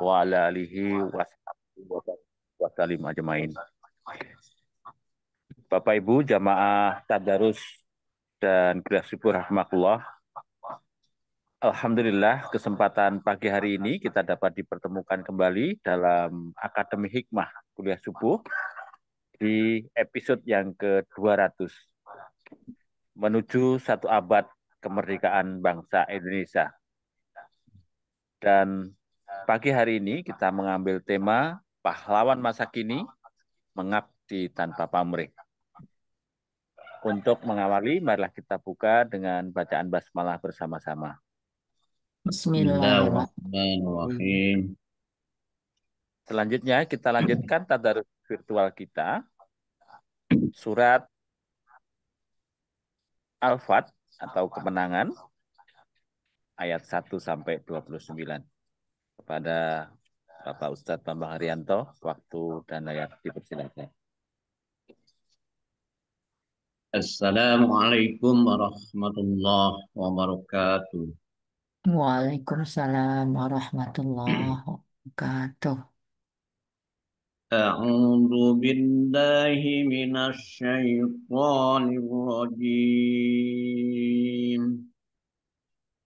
wa ala alihi wa salim ajmain. Bapak Ibu jamaah tadarus dan gerak syukur rahmatullah. Alhamdulillah kesempatan pagi hari ini kita dapat dipertemukan kembali dalam Akademi Hikmah Kuliah Subuh di episode yang ke-200 menuju 1 abad kemerdekaan bangsa Indonesia. Dan pagi hari ini kita mengambil tema pahlawan masa kini mengabdi tanpa pamrih. Untuk mengawali, marilah kita buka dengan bacaan basmalah bersama-sama. Bismillahirrahmanirrahim. Selanjutnya kita lanjutkan tadarus virtual kita. Surat Al-Fat atau kemenangan ayat 1 sampai 29. Kepada Bapak Ustadz Bambang Haryanto, waktu dan ayat dipersilakan. Assalamualaikum warahmatullahi wabarakatuh. Waalaikumsalam warahmatullahi wabarakatuh. A'udzu billahi minasy syaithanir rajim.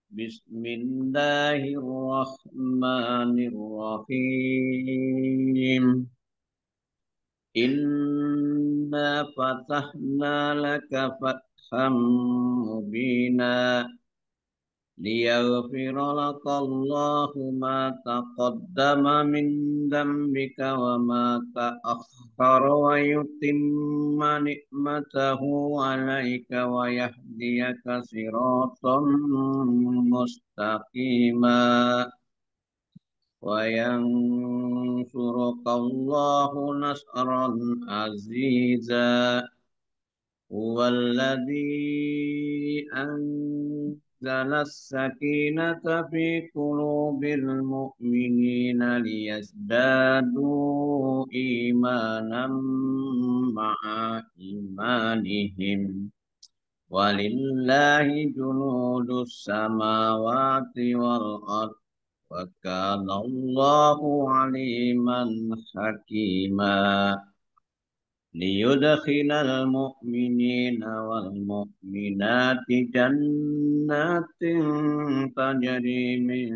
Bismillahirrahmanirrahim. Inna fatahna laka fatham mubina liyaghfira laka Allahu ma taqaddama min dhanbika wa ma ta'akhkhara wa yutimma ni'matahu 'alaika wa yahdiyaka siratan mustaqima wa yansuraka Allahu nasran aziza huwallazi أنزل السكينة في قلوب المؤمنين ليزدادوا إيمانا مع إيمانهم ولله جنود السماوات والأرض وكان الله عليما حكيما ليدخل المؤمنين والمؤمنات جنات تجري من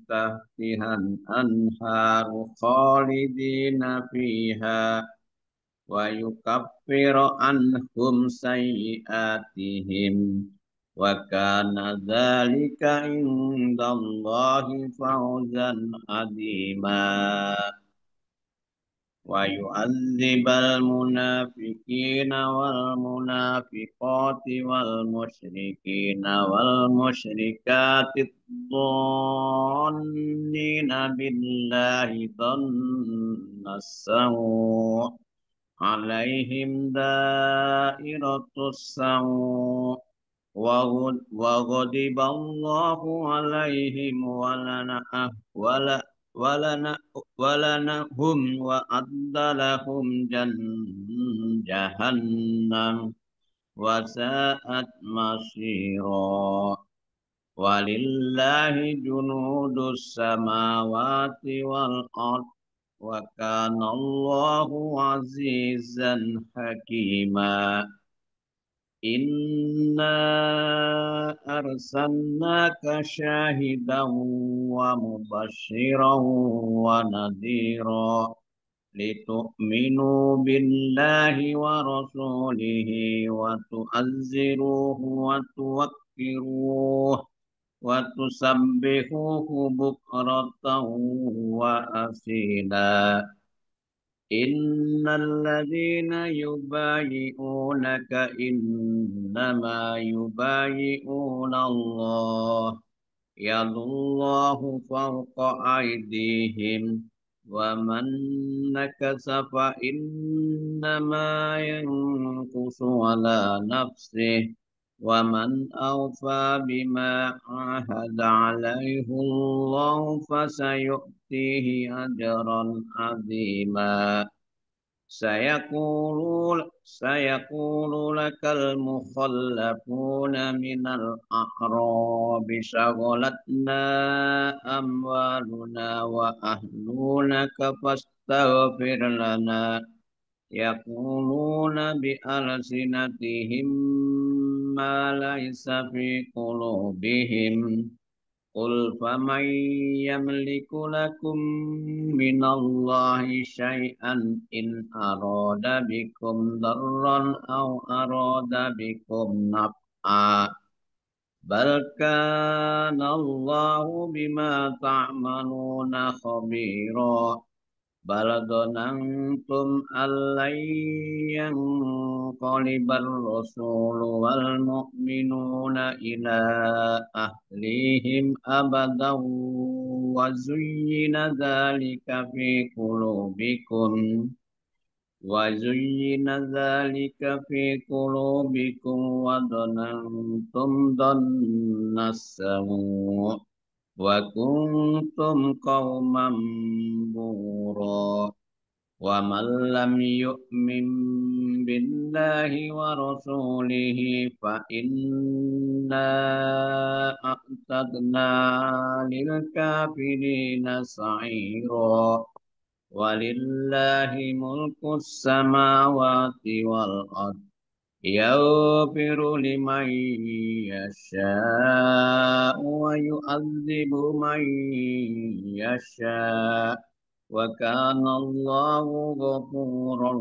تحتها الأنهار خالدين فيها ويكفر عنهم سيئاتهم وكان ذلك عند الله فوزا عظيما ويعذب المنافقين والمنافقات والمشركين والمشركات الظانين بالله ظن السوء عليهم دائرة السوء وغضب الله عليهم ولنهم وأعد لهم جهنم وساءت مصيرا ولله جنود السماوات والأرض وكان الله عزيزا حكيما إنا أرسلناك شاهدا ومبشرا ونذيرا لتؤمنوا بالله ورسوله وتعزروه وتوقروه وتسبحوه بكرة وأصيلا إن الذين يبايعونك إنما يبايعون الله يد الله فوق أيديهم ومن نكث فإنما ينكث على نفسه ومن أوفى بما عاهد عليه الله فسيؤتيه أجرا عظيما سيقول لك المخلفون من الأعراب شغلتنا أموالنا وأهلنا فاستغفر لنا يقولون بألسنتهم ما ليس في قلوبهم قل فمن يملك لكم من الله شيئا إن أراد بكم ضرا أو أراد بكم نفعا بل كان الله بما تعملون خبيرا بل ظننتم أن لن ينقلب الرسول والمؤمنون إلى أهليهم أبدا وزين ذلك في قلوبكم وظننتم ظن السوء وكنتم قوما بورا ومن لم يؤمن بالله ورسوله فإنا أعتدنا للكافرين سعيرا ولله ملك السماوات والأرض يغفر لمن يشاء ويعذب من يشاء وكان الله غفورا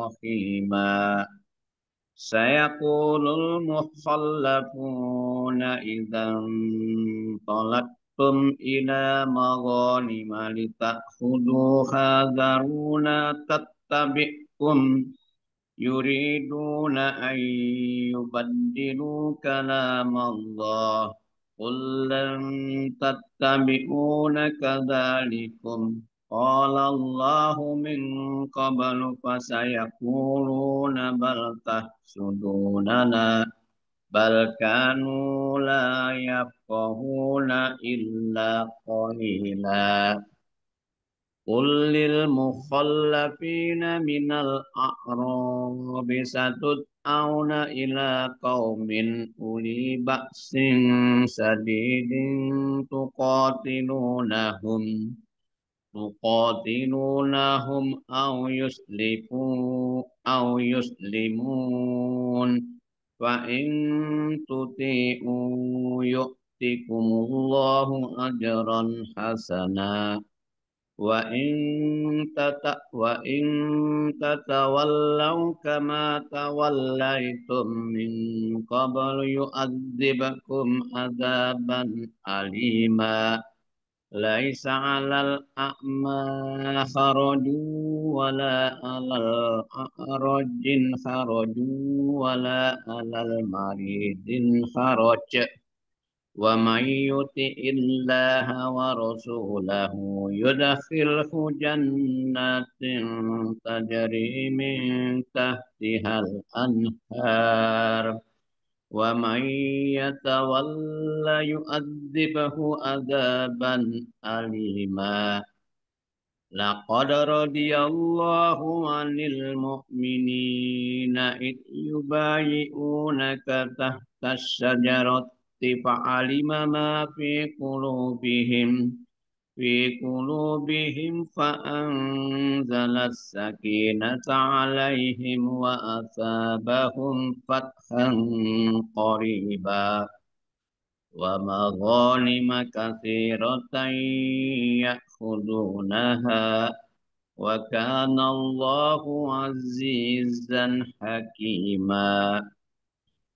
رحيما سيقول المخلفون إذا انطلقتم إلى مغانم لتأخذوها ذرونا تتبعكم يريدون أن يبدلوا كلام الله قل لن تتبعون كذلكم قال الله من قبل فسيقولون بل تحسدوننا بل كانوا لا يفقهون إلا قليلا قل للمخلفين من الأعراب ستدعون إلى قوم أولي بأس شديد تقاتلونهم أو يسلمون فإن تطيعوا يؤتكم الله أجرا حسنا وإن تتولوا كما توليتم من قبل يؤذبكم عذابا أليما ليس على الأعمى حرج ولا على الأعرج حرج ولا على المريض حرج ومن يطع الله ورسوله يدخله جنات تجري من تحتها الأنهار ومن يتولى يؤذبه عذابا أليما لقد رضي الله عن المؤمنين إذ يبايعونك تحت الشجرة فعلم ما في قلوبهم فأنزل السكينة عليهم وأثابهم فتحا قريبا ومغانم كثيرة يأخذونها وكان الله عزيزا حكيما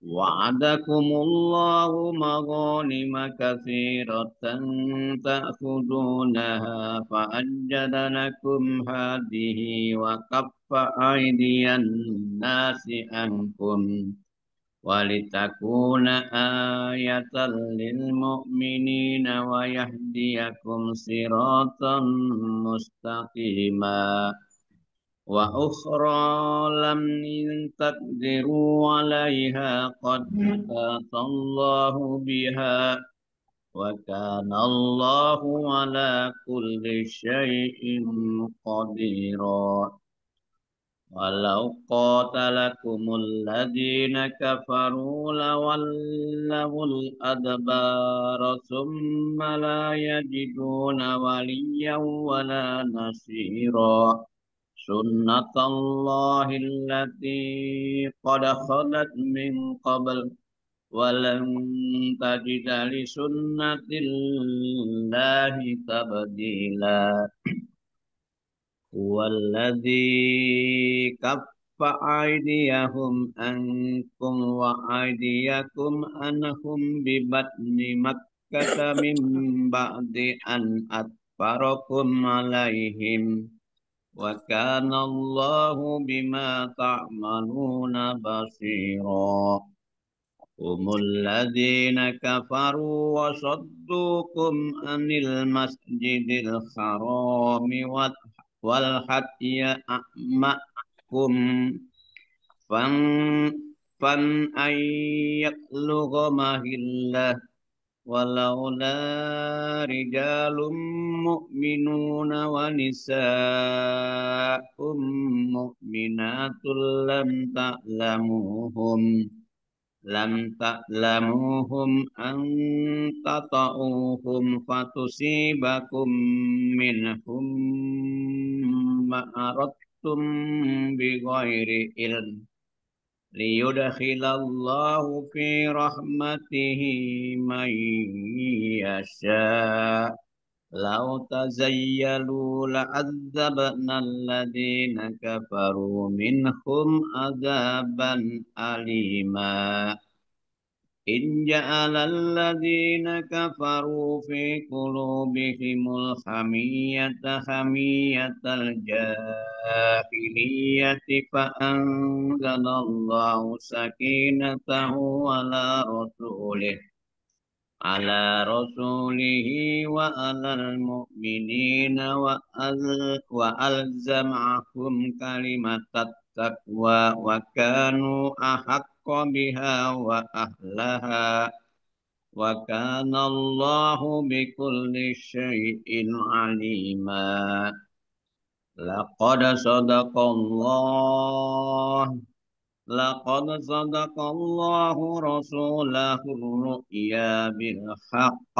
وعدكم الله مغانم كثيرة تأخذونها فأجل لكم هذه وكف أيدي الناس عنكم ولتكون آية للمؤمنين ويهديكم صراطا مستقيما وأخرى لم تقدروا عليها قد أحاط الله بها وكان الله على كل شيء قديرا walau qatalakumul ladzina kafaru lawallawul adbara thumma la yajiduna waliyyan wala nasira sunnatallahi allati qad khalat min qabl walan tajida li sunnatillahi tabdila والذي كف أيديهم عنكم وأيديكم عنهم ببطن مكة من بعد أن أظفركم عليهم وكان الله بما تعملون بصيرا هم الذين كفروا وصدوكم عن المسجد الحرام والهدي أعماكم فان أن يبلغ مهله ولولا رجال مؤمنون ونساء مؤمنات لم تعلموهم أن تطؤوهم فتصيبكم منهم معرضتم بغير علم ليدخل الله في رحمته من يشاء لو تزيلوا لعذبنا الذين كفروا منهم عذابا أليما إن جعل الذين كفروا في قلوبهم الحمية حمية الجاهلية فأنزل الله سكينته على رسوله وعلى المؤمنين وألزمهم كلمة التقوى وكانوا أحق بها وأهلها وكان الله بكل شيء عليما لقد صدق الله لقد صدق الله رسوله الرؤيا بالحق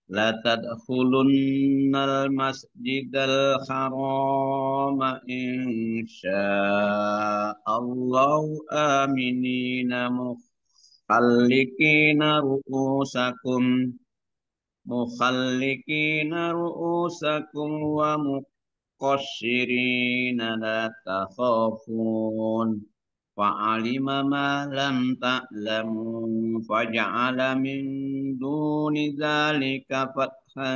لتدخلن المسجد الحرام إن شاء الله آمنين مخلكين رؤوسكم ومقصرين لا تخافون فعلم ما لم تعلموا فجعل من دون ذلك فتحا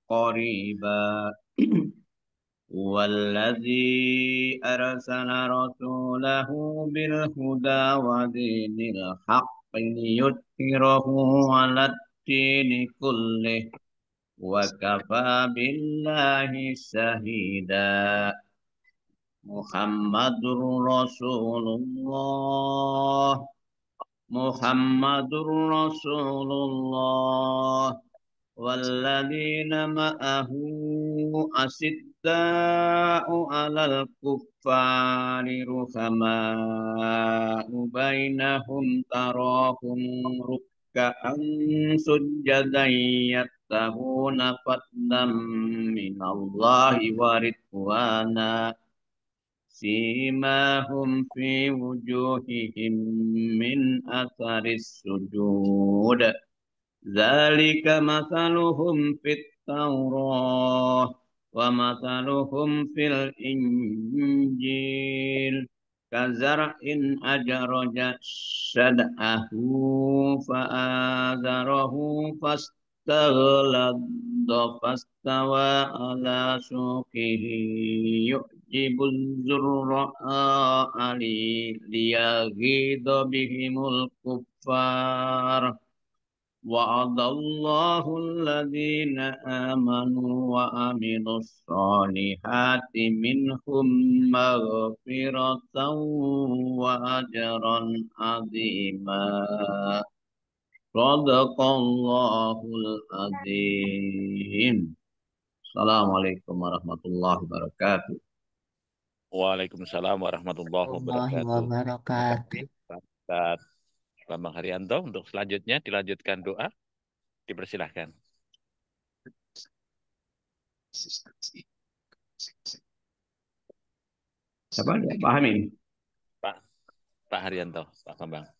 قريبا والذي أرسل رسوله بالهدى ودين الحق ليظهره على الدين كله وكفى بالله شهيدا محمد رسول الله محمد رسول الله والذين معه أشداء على الكفار رحماء بينهم تراهم ركعا سجدا يبتغون فضلا من الله ورضوانا سيماهم في وجوههم من أثر السجود ذلك مثلهم في التوراة ومثلهم في الإنجيل كزرع أجرج شدأه فآزره فاستغلظ فاستوى على سوقه يعجب الزراء ليغيظ بهم الكفار وعد الله الذين آمنوا وعملوا الصالحات منهم مغفرة وأجرا عظيما صدق الله العظيم. Assalamualaikum warahmatullahi wabarakatuh. Waalaikumsalam warahmatullahi Warahmatullahi wabarakatuh. Terima wabarakatuh. kasih Pak Ustadz Bambang Haryanto. Untuk selanjutnya dilanjutkan doa. Dipersilahkan. Siapa? Pak Amin. Pak Pak Haryanto, Pak Bambang.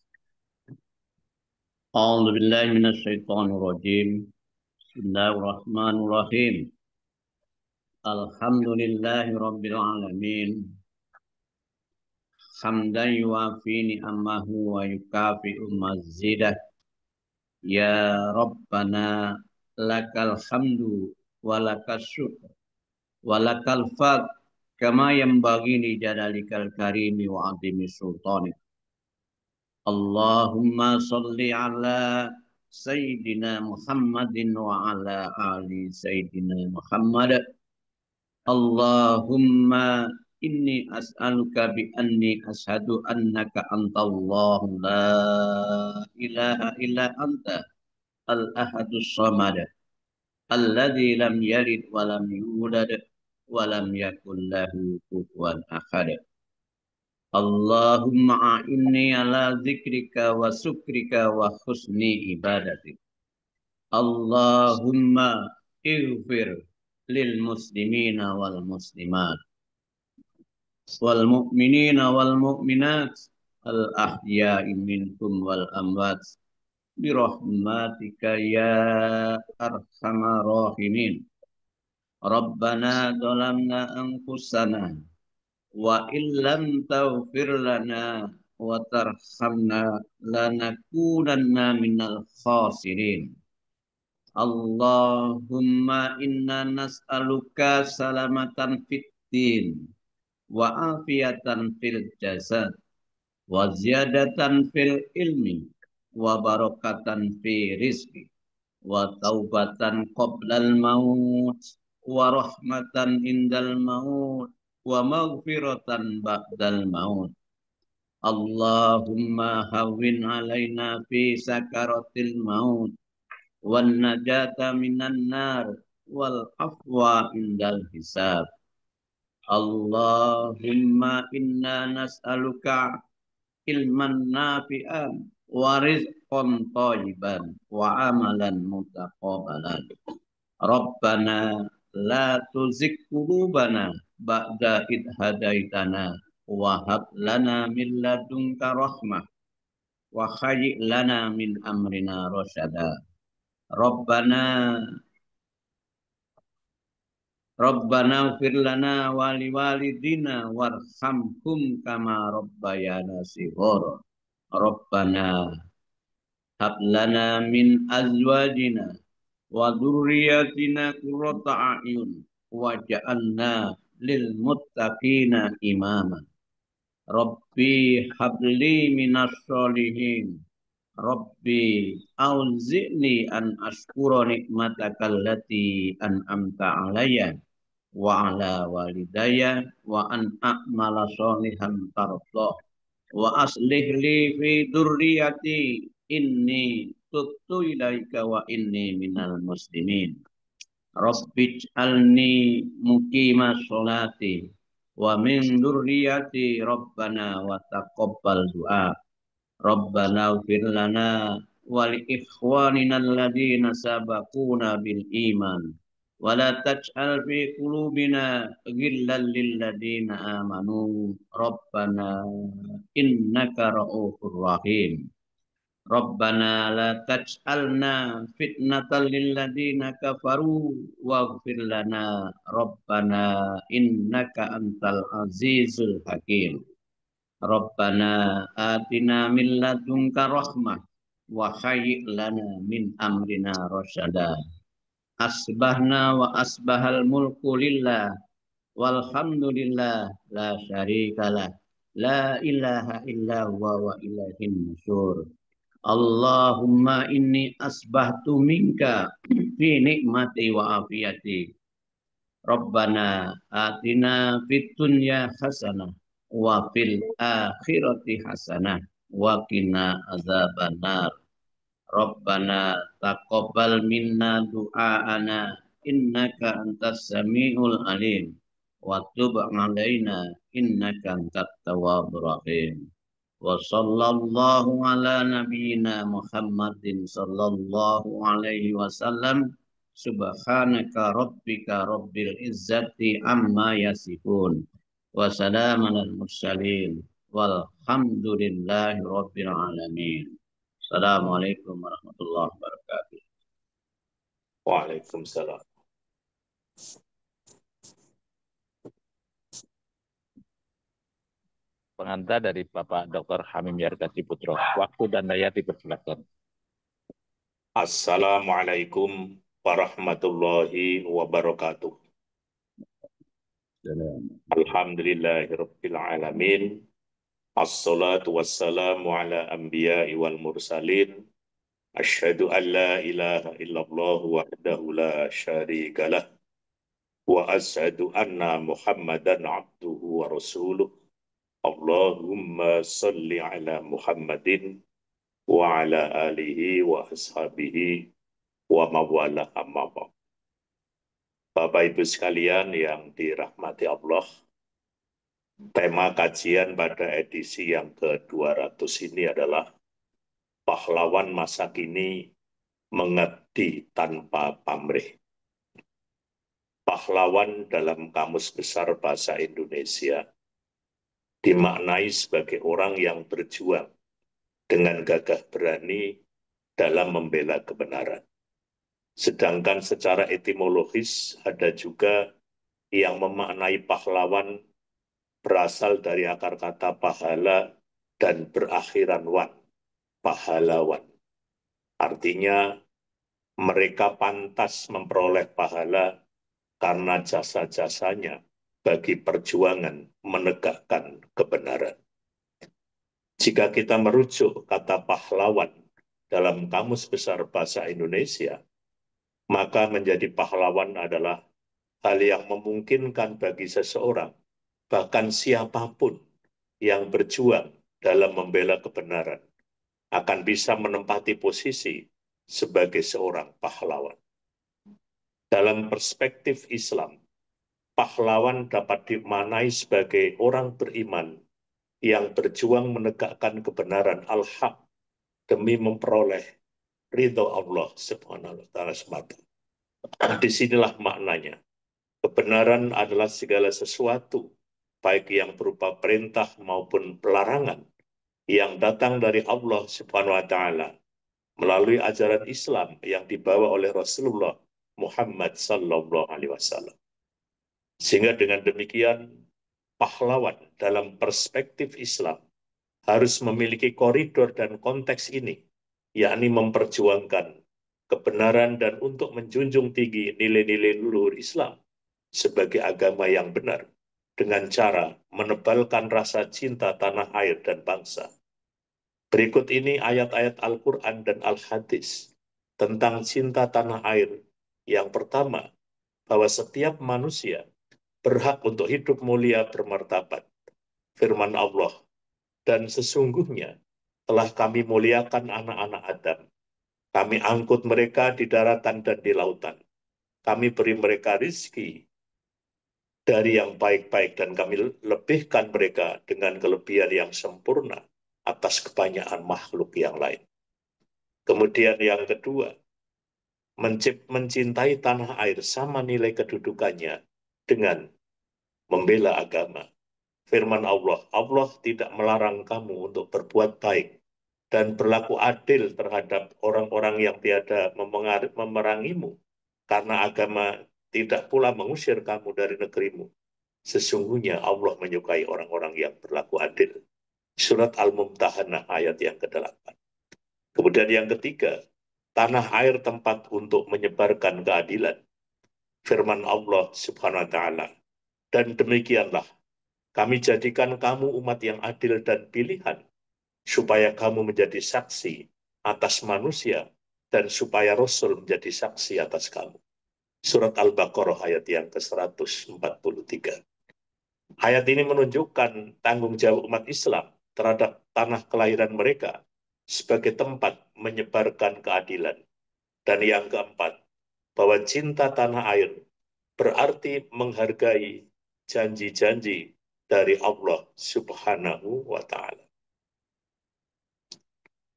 A'udzu billahi minasyaitonir rajim. Bismillahirrahmanirrahim. Alhamdulillahi rabbil alamin. Hamdan yuafi ni'amahu wa yukafi'u mazidah. Ya Rabbana lakal hamdu wa lakas syukr wa lakal fadl kama yanbaghi li jalalikal karimi wa 'azimi sultanik. Allahumma salli ala Sayyidina Muhammadin wa ala ali Sayyidina Muhammad. Allahumma inni as'aluka bi anni ashadu annaka antallahu la ilaha illa anta al-ahadus samad alladzi lam yalid wa lam yulad wa lam yakul lahu kufuwan ahad. Allahumma a'inni ala zikrika wa sukrika wa husni ibadatik. Allahumma ighfir lil muslimina wal muslimat wal mu'minina wal mu'minat al ahya'i minkum wal amwat bi rahmatika ya arhamar rahimin. Rabbana zalamna anfusana wa illam taghfir lana wa tarhamna lanakunanna minal khasirin. Allahumma inna nas'aluka salamatan fid din wa afiatan fil jasad wa ziyadatan fil ilmi wa barakatan fi rizqi wa taubatan qoblal maut wa rahmatan indal maut wa maghfiratan ba'dal maut. Allahumma hawwin alaina fi sakaratil maut wan najata minan nar wal afwa indal hisab. Allahumma inna nas'aluka ilman nafi'an wa rizqan thayyiban wa amalan mutaqabbalan. Rabbana la tuzigh qulubana ba'da id hadaitana wa hab lana min ladunka rahmah wa hayyi lana min amrina rasyada. Rabbana Rabbana ighfir lana wa liwalidina warhamhum kama rabbayana shighara. Rabbana hab lana min azwajina wa dzurriyyatina qurrata a'yun waj'alna lil muttaqina imama. Rabbi habli minas sholihin. Rabbi auzi'ni an ashkura nikmataka allati an'amta alayya wa ala walidayya wa an a'mala sholihan tardah wa aslih li fi dzurriyyati inni tubtu ilaika wa inni minal muslimin. Rabbij'alni muqima sholati wa min dzurriyyati rabbana wa taqabbal du'a. Rabbana ighfir lana wa li ikhwanina alladhina sabaquna bil iman wa la taj'al fi qulubina ghillan lil ladzina amanu rabbana innaka ra'ufur rahim. Rabbana la taj'alna fitnatan lil ladzina kafaru waghfir lana rabbana innaka antal azizul hakim. Rabbana atina min ladunka rahmah wa hayyi' lana min amrina rasyada. Asbahna wa asbahal mulku lillah walhamdulillah la syarikalah la ilaha illa huwa wa ilaihin nusyur. Allahumma inni asbahtu minka fi nikmati wa afiyati. Rabbana atina fid dunya hasanah wa fil akhirati hasanah wa qina azabannar. Rabbana taqabbal minna du'aana innaka antas samiul alim wa tub 'alaina innaka antat tawwabur rahim. Wa sallallahu ala nabiyyina Muhammadin sallallahu alaihi wasallam. Subhanaka rabbika rabbil izzati amma yasifun. Wa salamun alal mursalin. Walhamdulillahi rabbil alamin. Assalamualaikum warahmatullahi wabarakatuh. Waalaikumsalam. Pengantar dari Bapak Dr. Hamim Yardati Putro. Waktu dan daya dipersilakan. Assalamualaikum warahmatullahi wabarakatuh. Alhamdulillahirabbil alamin. Assalatu wassalamu ala anbiya'i wal mursalin. Asyhadu an la ilaha illallah wahdahu la syarikalah. Wa asyhadu anna Muhammadan abduhu wa rasuluh. Allahumma salli ala Muhammadin wa ala alihi wa ashabihi wa mawala amma ba'd. Bapak Ibu sekalian yang dirahmati Allah, tema kajian pada edisi yang ke-200 ini adalah pahlawan masa kini mengabdi tanpa pamrih. Pahlawan dalam Kamus Besar Bahasa Indonesia dimaknai sebagai orang yang berjuang dengan gagah berani dalam membela kebenaran. Sedangkan secara etimologis ada juga yang memaknai pahlawan berasal dari akar kata pahala dan berakhiran wan, pahlawan. Artinya mereka pantas memperoleh pahala karena jasa-jasanya bagi perjuangan menegakkan kebenaran. Jika kita merujuk kata pahlawan dalam Kamus Besar Bahasa Indonesia, maka menjadi pahlawan adalah hal yang memungkinkan bagi seseorang, bahkan siapapun yang berjuang dalam membela kebenaran, akan bisa menempati posisi sebagai seorang pahlawan. Dalam perspektif Islam, pahlawan dapat dimaknai sebagai orang beriman yang berjuang menegakkan kebenaran al-haq demi memperoleh ridho Allah Subhanahu wa taala semata. Disinilah maknanya. Kebenaran adalah segala sesuatu, baik yang berupa perintah maupun pelarangan, yang datang dari Allah Subhanahu wa taala melalui ajaran Islam yang dibawa oleh Rasulullah Muhammad sallallahu alaihi wasallam. Sehingga dengan demikian, pahlawan dalam perspektif Islam harus memiliki koridor dan konteks ini, yakni memperjuangkan kebenaran dan untuk menjunjung tinggi nilai-nilai luhur Islam sebagai agama yang benar dengan cara menebalkan rasa cinta tanah air dan bangsa. Berikut ini ayat-ayat Al-Quran dan Al-Hadis tentang cinta tanah air. Yang pertama, bahwa setiap manusia berhak untuk hidup mulia bermartabat. Firman Allah, dan sesungguhnya telah kami muliakan anak-anak Adam. Kami angkut mereka di daratan dan di lautan. Kami beri mereka rizki dari yang baik-baik dan kami lebihkan mereka dengan kelebihan yang sempurna atas kebanyakan makhluk yang lain. Kemudian yang kedua, mencintai tanah air sama nilai kedudukannya dengan membela agama. Firman Allah, Allah tidak melarang kamu untuk berbuat baik dan berlaku adil terhadap orang-orang yang tiada memerangimu, karena agama tidak pula mengusir kamu dari negerimu. Sesungguhnya Allah menyukai orang-orang yang berlaku adil. Surat Al-Mumtahanah ayat yang ke-8. Kemudian yang ketiga, tanah air tempat untuk menyebarkan keadilan. Firman Allah Subhanahu wa taala, dan demikianlah kami jadikan kamu umat yang adil dan pilihan, supaya kamu menjadi saksi atas manusia dan supaya Rasul menjadi saksi atas kamu. Surat Al-Baqarah ayat yang ke-143. Ayat ini menunjukkan tanggung jawab umat Islam terhadap tanah kelahiran mereka sebagai tempat menyebarkan keadilan. Dan yang keempat, bahwa cinta tanah air berarti menghargai janji-janji dari Allah Subhanahu wa Ta'ala.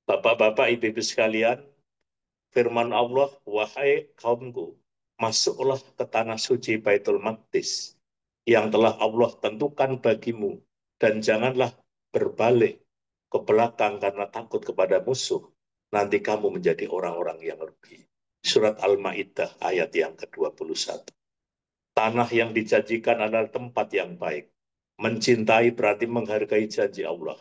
Bapak-bapak, ibu-ibu sekalian, firman Allah, wahai kaumku, masuklah ke tanah suci Baitul Maqdis yang telah Allah tentukan bagimu, dan janganlah berbalik ke belakang karena takut kepada musuh. Nanti kamu menjadi orang-orang yang rugi. Surat Al-Ma'idah ayat yang ke-21. Tanah yang dijanjikan adalah tempat yang baik. Mencintai berarti menghargai janji Allah.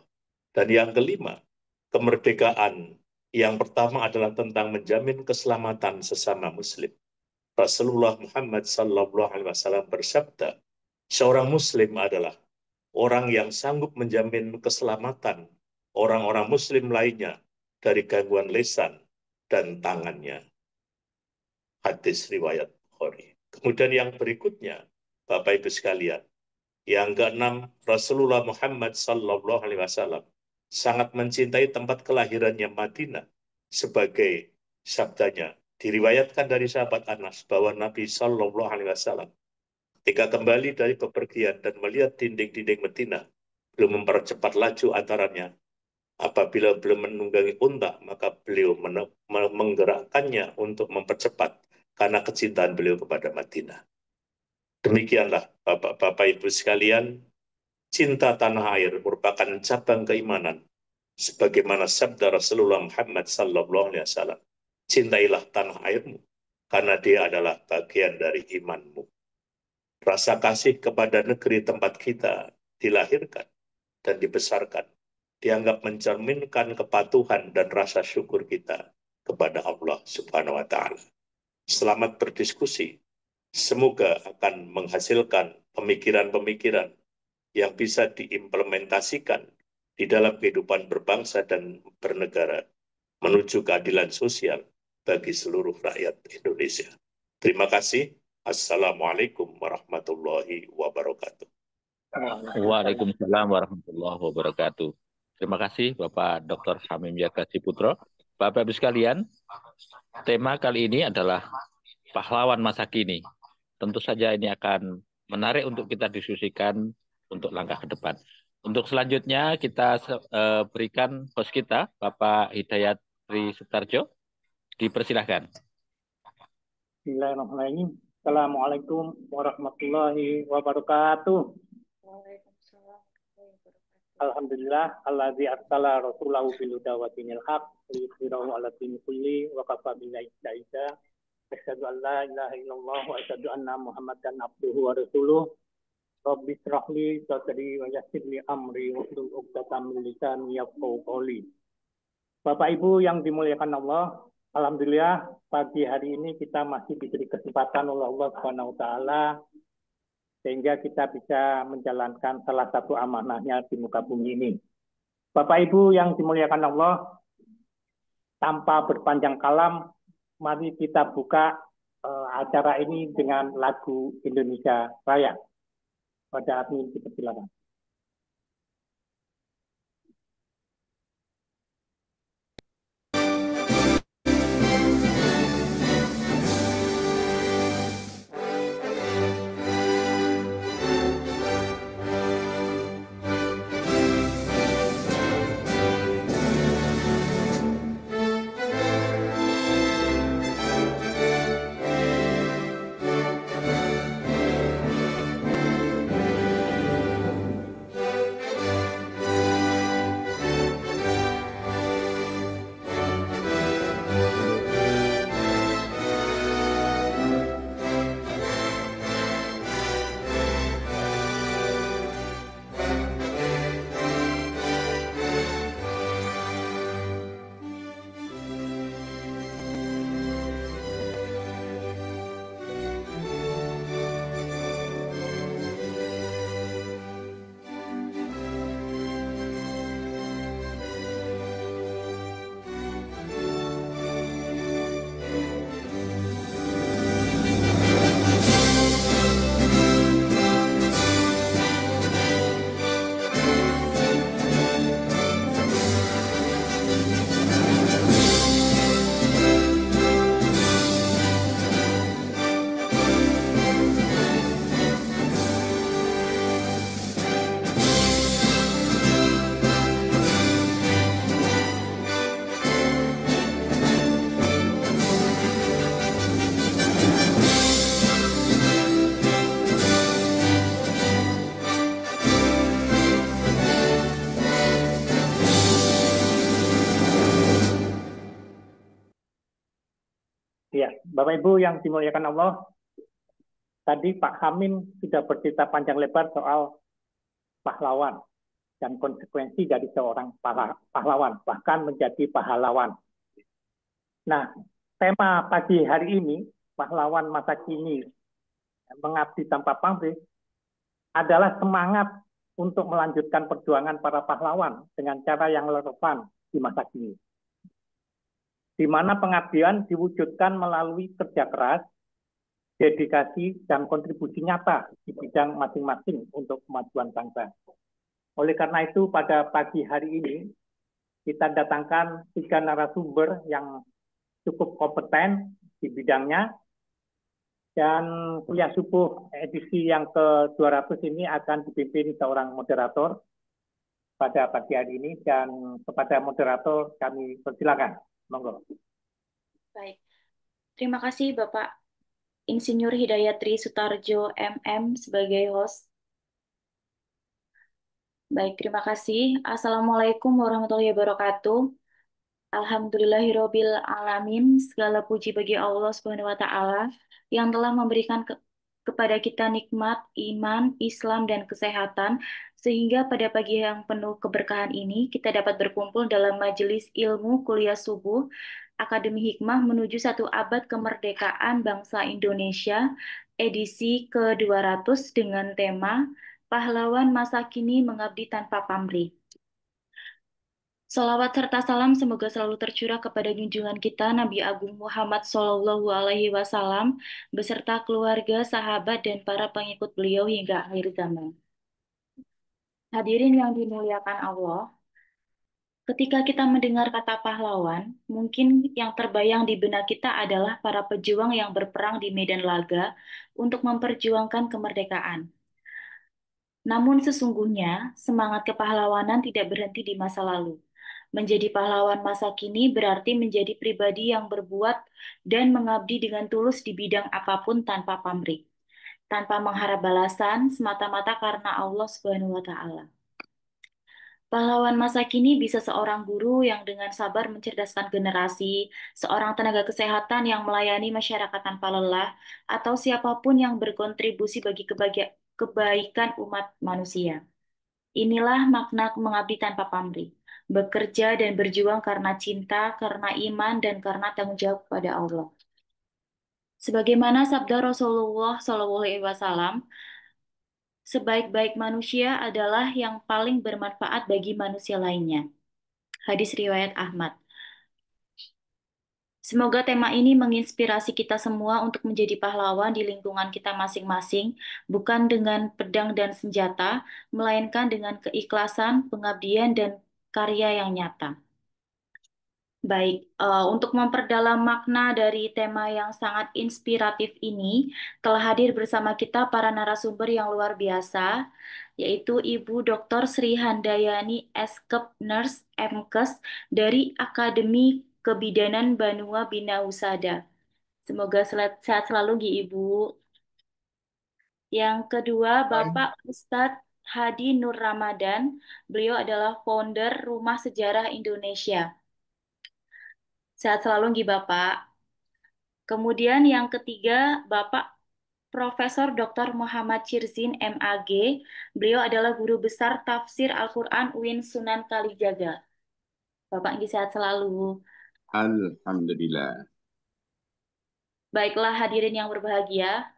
Dan yang kelima, kemerdekaan. Yang pertama adalah tentang menjamin keselamatan sesama muslim. Rasulullah Muhammad SAW bersabda, seorang muslim adalah orang yang sanggup menjamin keselamatan orang-orang muslim lainnya dari gangguan lisan dan tangannya. Hadis riwayat Bukhari. Kemudian yang berikutnya, Bapak Ibu sekalian, yang keenam, Rasulullah Muhammad SAW sangat mencintai tempat kelahirannya Madinah sebagai sabdanya. Diriwayatkan dari sahabat Anas bahwa Nabi SAW ketika kembali dari bepergian dan melihat dinding-dinding Madinah belum mempercepat laju antaranya. Apabila belum menunggangi unta, maka beliau menggerakkannya untuk mempercepat karena kecintaan beliau kepada Madinah. Demikianlah Bapak-Bapak Ibu sekalian, cinta tanah air merupakan cabang keimanan. Sebagaimana sabda Rasulullah Muhammad SAW, cintailah tanah airmu, karena dia adalah bagian dari imanmu. Rasa kasih kepada negeri tempat kita dilahirkan dan dibesarkan, dianggap mencerminkan kepatuhan dan rasa syukur kita kepada Allah Subhanahu wa Ta'ala. Selamat berdiskusi. Semoga akan menghasilkan pemikiran-pemikiran yang bisa diimplementasikan di dalam kehidupan berbangsa dan bernegara menuju keadilan sosial bagi seluruh rakyat Indonesia. Terima kasih. Assalamualaikum warahmatullahi wabarakatuh. Waalaikumsalam warahmatullahi wabarakatuh. Terima kasih Bapak Dr. Hamim Yaka Ciputro. Bapak Ibu sekalian, tema kali ini adalah pahlawan masa kini. Tentu saja ini akan menarik untuk kita diskusikan untuk langkah ke depan. Untuk selanjutnya kita berikan host kita, Bapak Hidayat Tri Sutarjo. Dipersilahkan. Bismillahirrahmanirrahim. Assalamualaikum warahmatullahi wabarakatuh. Alhamdulillah alladzi arsala rasulahu bil huda wa dinil haq liyudhhirahu 'ala dini kulli wa kafa billahi shahida. Asyhadu an la ilaha illallah wa asyhadu anna Muhammadan abduhu wa rasuluh. Rabbi shrah li sadri wa yassir li amri wahlul 'uqdatam min lisani yafqahu qawli. Bapak Ibu yang dimuliakan Allah, alhamdulillah pagi hari ini kita masih diberi kesempatan oleh Allah Subhanahu wa Ta'ala sehingga kita bisa menjalankan salah satu amanahnya di muka bumi ini. Bapak Ibu yang dimuliakan Allah, tanpa berpanjang kalam, mari kita buka acara ini dengan lagu Indonesia Raya. Pada admin dipersilakan. Bapak Ibu yang dimuliakan Allah, tadi Pak Hamim sudah bercerita panjang lebar soal pahlawan dan konsekuensi dari seorang pahlawan, bahkan menjadi pahlawan. Nah, tema pagi hari ini, pahlawan masa kini mengabdi tanpa pamrih, adalah semangat untuk melanjutkan perjuangan para pahlawan dengan cara yang relevan di masa kini. Di mana pengabdian diwujudkan melalui kerja keras, dedikasi, dan kontribusi nyata di bidang masing-masing untuk kemajuan bangsa. Oleh karena itu, pada pagi hari ini, kita datangkan 3 narasumber yang cukup kompeten di bidangnya, dan kuliah subuh edisi yang ke-200 ini akan dipimpin seorang moderator pada pagi hari ini, dan kepada moderator kami persilakan. Monggo. Baik, terima kasih Bapak Insinyur Hidayatri Sutarjo MM sebagai host. Baik, terima kasih. Assalamualaikum warahmatullahi wabarakatuh. Alhamdulillahirabbil alamin. Segala puji bagi Allah Subhanahu wa taala yang telah memberikan kepada kita nikmat iman, Islam dan kesehatan sehingga pada pagi yang penuh keberkahan ini kita dapat berkumpul dalam majelis ilmu kuliah subuh Akademi Hikmah menuju 1 abad kemerdekaan bangsa Indonesia edisi ke-200 dengan tema Pahlawan Masa Kini Mengabdi Tanpa Pamrih. Salawat serta salam semoga selalu tercurah kepada junjungan kita Nabi Agung Muhammad Shallallahu Alaihi Wasallam beserta keluarga, sahabat, dan para pengikut beliau hingga akhir zaman. Hadirin yang dimuliakan Allah, ketika kita mendengar kata pahlawan, mungkin yang terbayang di benak kita adalah para pejuang yang berperang di medan laga untuk memperjuangkan kemerdekaan. Namun sesungguhnya semangat kepahlawanan tidak berhenti di masa lalu. Menjadi pahlawan masa kini berarti menjadi pribadi yang berbuat dan mengabdi dengan tulus di bidang apapun tanpa pamrih, tanpa mengharap balasan, semata-mata karena Allah Subhanahu wa taala. Pahlawan masa kini bisa seorang guru yang dengan sabar mencerdaskan generasi, seorang tenaga kesehatan yang melayani masyarakat tanpa lelah, atau siapapun yang berkontribusi bagi kebaikan umat manusia. Inilah makna mengabdi tanpa pamrih. Bekerja dan berjuang karena cinta, karena iman, dan karena tanggung jawab kepada Allah. Sebagaimana sabda Rasulullah SAW, sebaik-baik manusia adalah yang paling bermanfaat bagi manusia lainnya. Hadis riwayat Ahmad. Semoga tema ini menginspirasi kita semua untuk menjadi pahlawan di lingkungan kita masing-masing, bukan dengan pedang dan senjata, melainkan dengan keikhlasan, pengabdian, dan karya yang nyata. Baik, untuk memperdalam makna dari tema yang sangat inspiratif ini, telah hadir bersama kita para narasumber yang luar biasa, yaitu Ibu Dr. Sri Handayani Eskep Nurse MKes dari Akademi Kebidanan Banua Bina Husada. Semoga sehat selalu, Ibu. Yang kedua, Bapak Ustadz Hadi Nur Ramadan. Beliau adalah founder Rumah Sejarah Indonesia. Sehat selalu, Bapak. Kemudian yang ketiga, Bapak Profesor Dr. Muhammad Cirzin, MAG. Beliau adalah guru besar tafsir Al-Quran UIN Sunan Kalijaga. Bapak sehat selalu. Alhamdulillah. Baiklah hadirin yang berbahagia,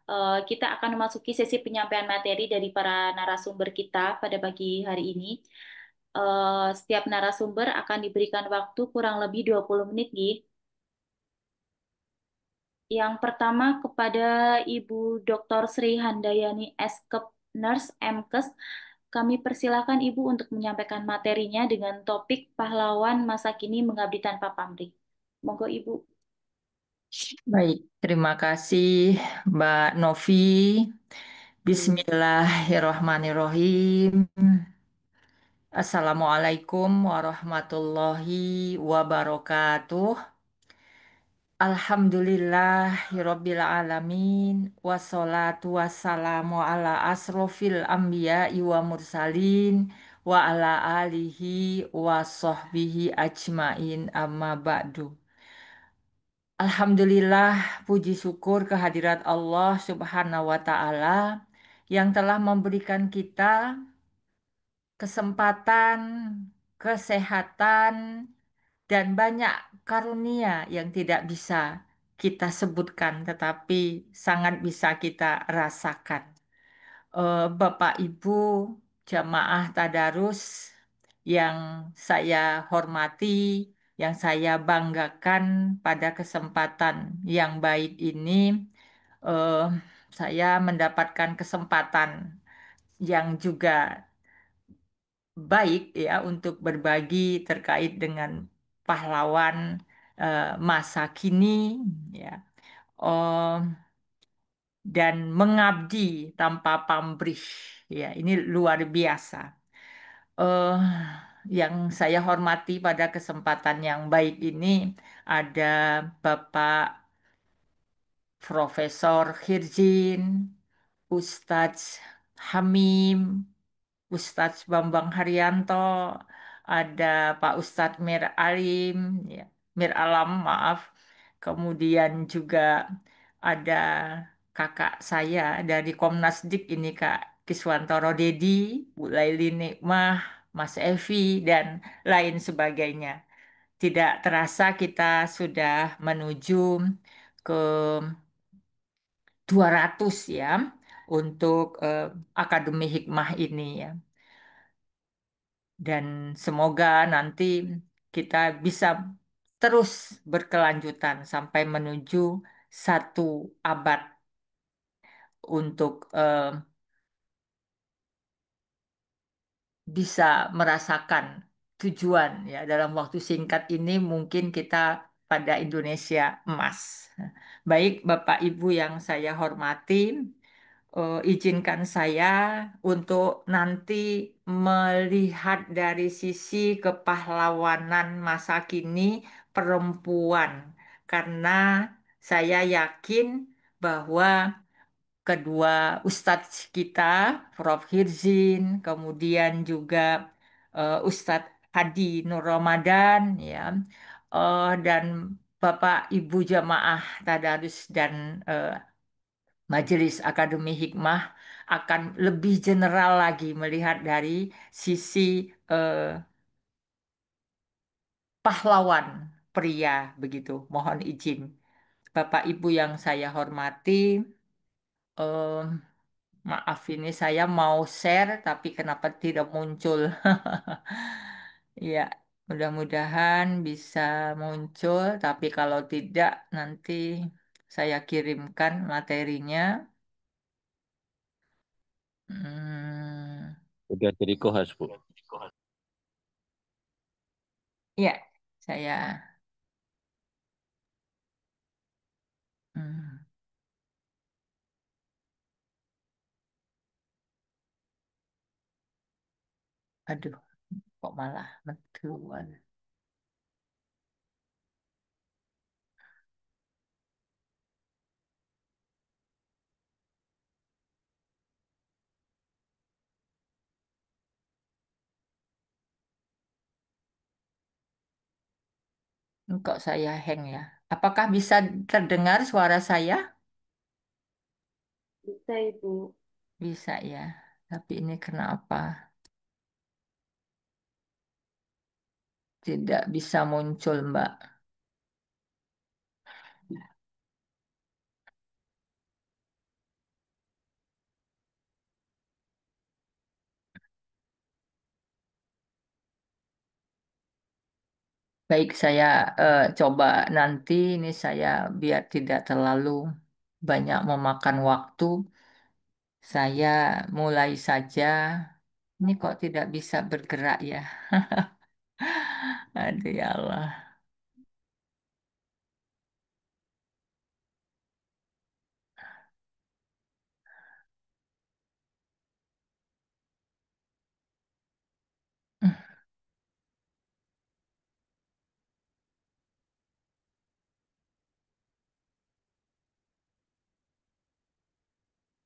kita akan memasuki sesi penyampaian materi dari para narasumber kita pada pagi hari ini. Setiap narasumber akan diberikan waktu kurang lebih 20 menit, Yang pertama kepada Ibu Dr. Sri Handayani Eskep Nurse MKes, kami persilakan Ibu untuk menyampaikan materinya dengan topik pahlawan masa kini mengabdi tanpa pamrih. Monggo Ibu. Baik, terima kasih Mbak Novi. Bismillahirrohmanirrohim. Assalamualaikum warahmatullahi wabarakatuh. Alhamdulillahirabbil alamin wassalatu wassalamu ala asrofil anbiya'i wa mursalin wa ala alihi wa sahbihi ajmain amma ba'du. Alhamdulillah, puji syukur kehadirat Allah Subhanahu wa Ta'ala yang telah memberikan kita kesempatan, kesehatan, dan banyak karunia yang tidak bisa kita sebutkan, tetapi sangat bisa kita rasakan. Bapak Ibu jamaah tadarus yang saya hormati, yang saya banggakan pada kesempatan yang baik ini, eh, saya mendapatkan kesempatan yang juga baik ya untuk berbagi terkait dengan pahlawan masa kini ya. Oh, dan mengabdi tanpa pamrih. Ya, ini luar biasa. eh yang saya hormati pada kesempatan yang baik ini ada Bapak Profesor Khirjin, Ustadz Hamim, Ustadz Bambang Haryanto, ada Pak Ustadz Mir Alim, ya, Mir Alam, maaf. Kemudian juga ada kakak saya dari Komnas Dik ini Kak Kiswantoro Dedi, Bu Laili Nikmah, Mas Evi, dan lain sebagainya. Tidak terasa kita sudah menuju ke 200 ya untuk Akademi Hikmah ini ya. Dan semoga nanti kita bisa terus berkelanjutan sampai menuju 1 abad untuk bisa merasakan tujuan ya dalam waktu singkat ini mungkin kita pada Indonesia emas. Baik Bapak Ibu yang saya hormati, izinkan saya untuk nanti melihat dari sisi kepahlawanan masa kini perempuan, karena saya yakin bahwa kedua ustadz kita, Prof. Hirzin, kemudian juga Ustadz Hadi Nur Ramadan, ya, dan Bapak Ibu jamaah tadarus dan eh, Majelis Akademi Hikmah akan lebih general lagi melihat dari sisi eh, pahlawan pria begitu. Mohon izin. Bapak Ibu yang saya hormati, eh, maaf ini saya mau share tapi kenapa tidak muncul? Ya, mudah-mudahan bisa muncul, tapi kalau tidak nanti saya kirimkan materinya. Hmm. Udah jadi kohas, Bu. Ya, saya. Aduh, kok malah mentuan. Kok saya hang ya? Apakah bisa terdengar suara saya? Bisa, Ibu. Bisa ya. Tapi ini kenapa tidak bisa muncul, Mbak? Baik, saya coba nanti ini saya biar tidak terlalu banyak memakan waktu. Saya mulai saja. Ini kok tidak bisa bergerak ya? Aduh ya Allah.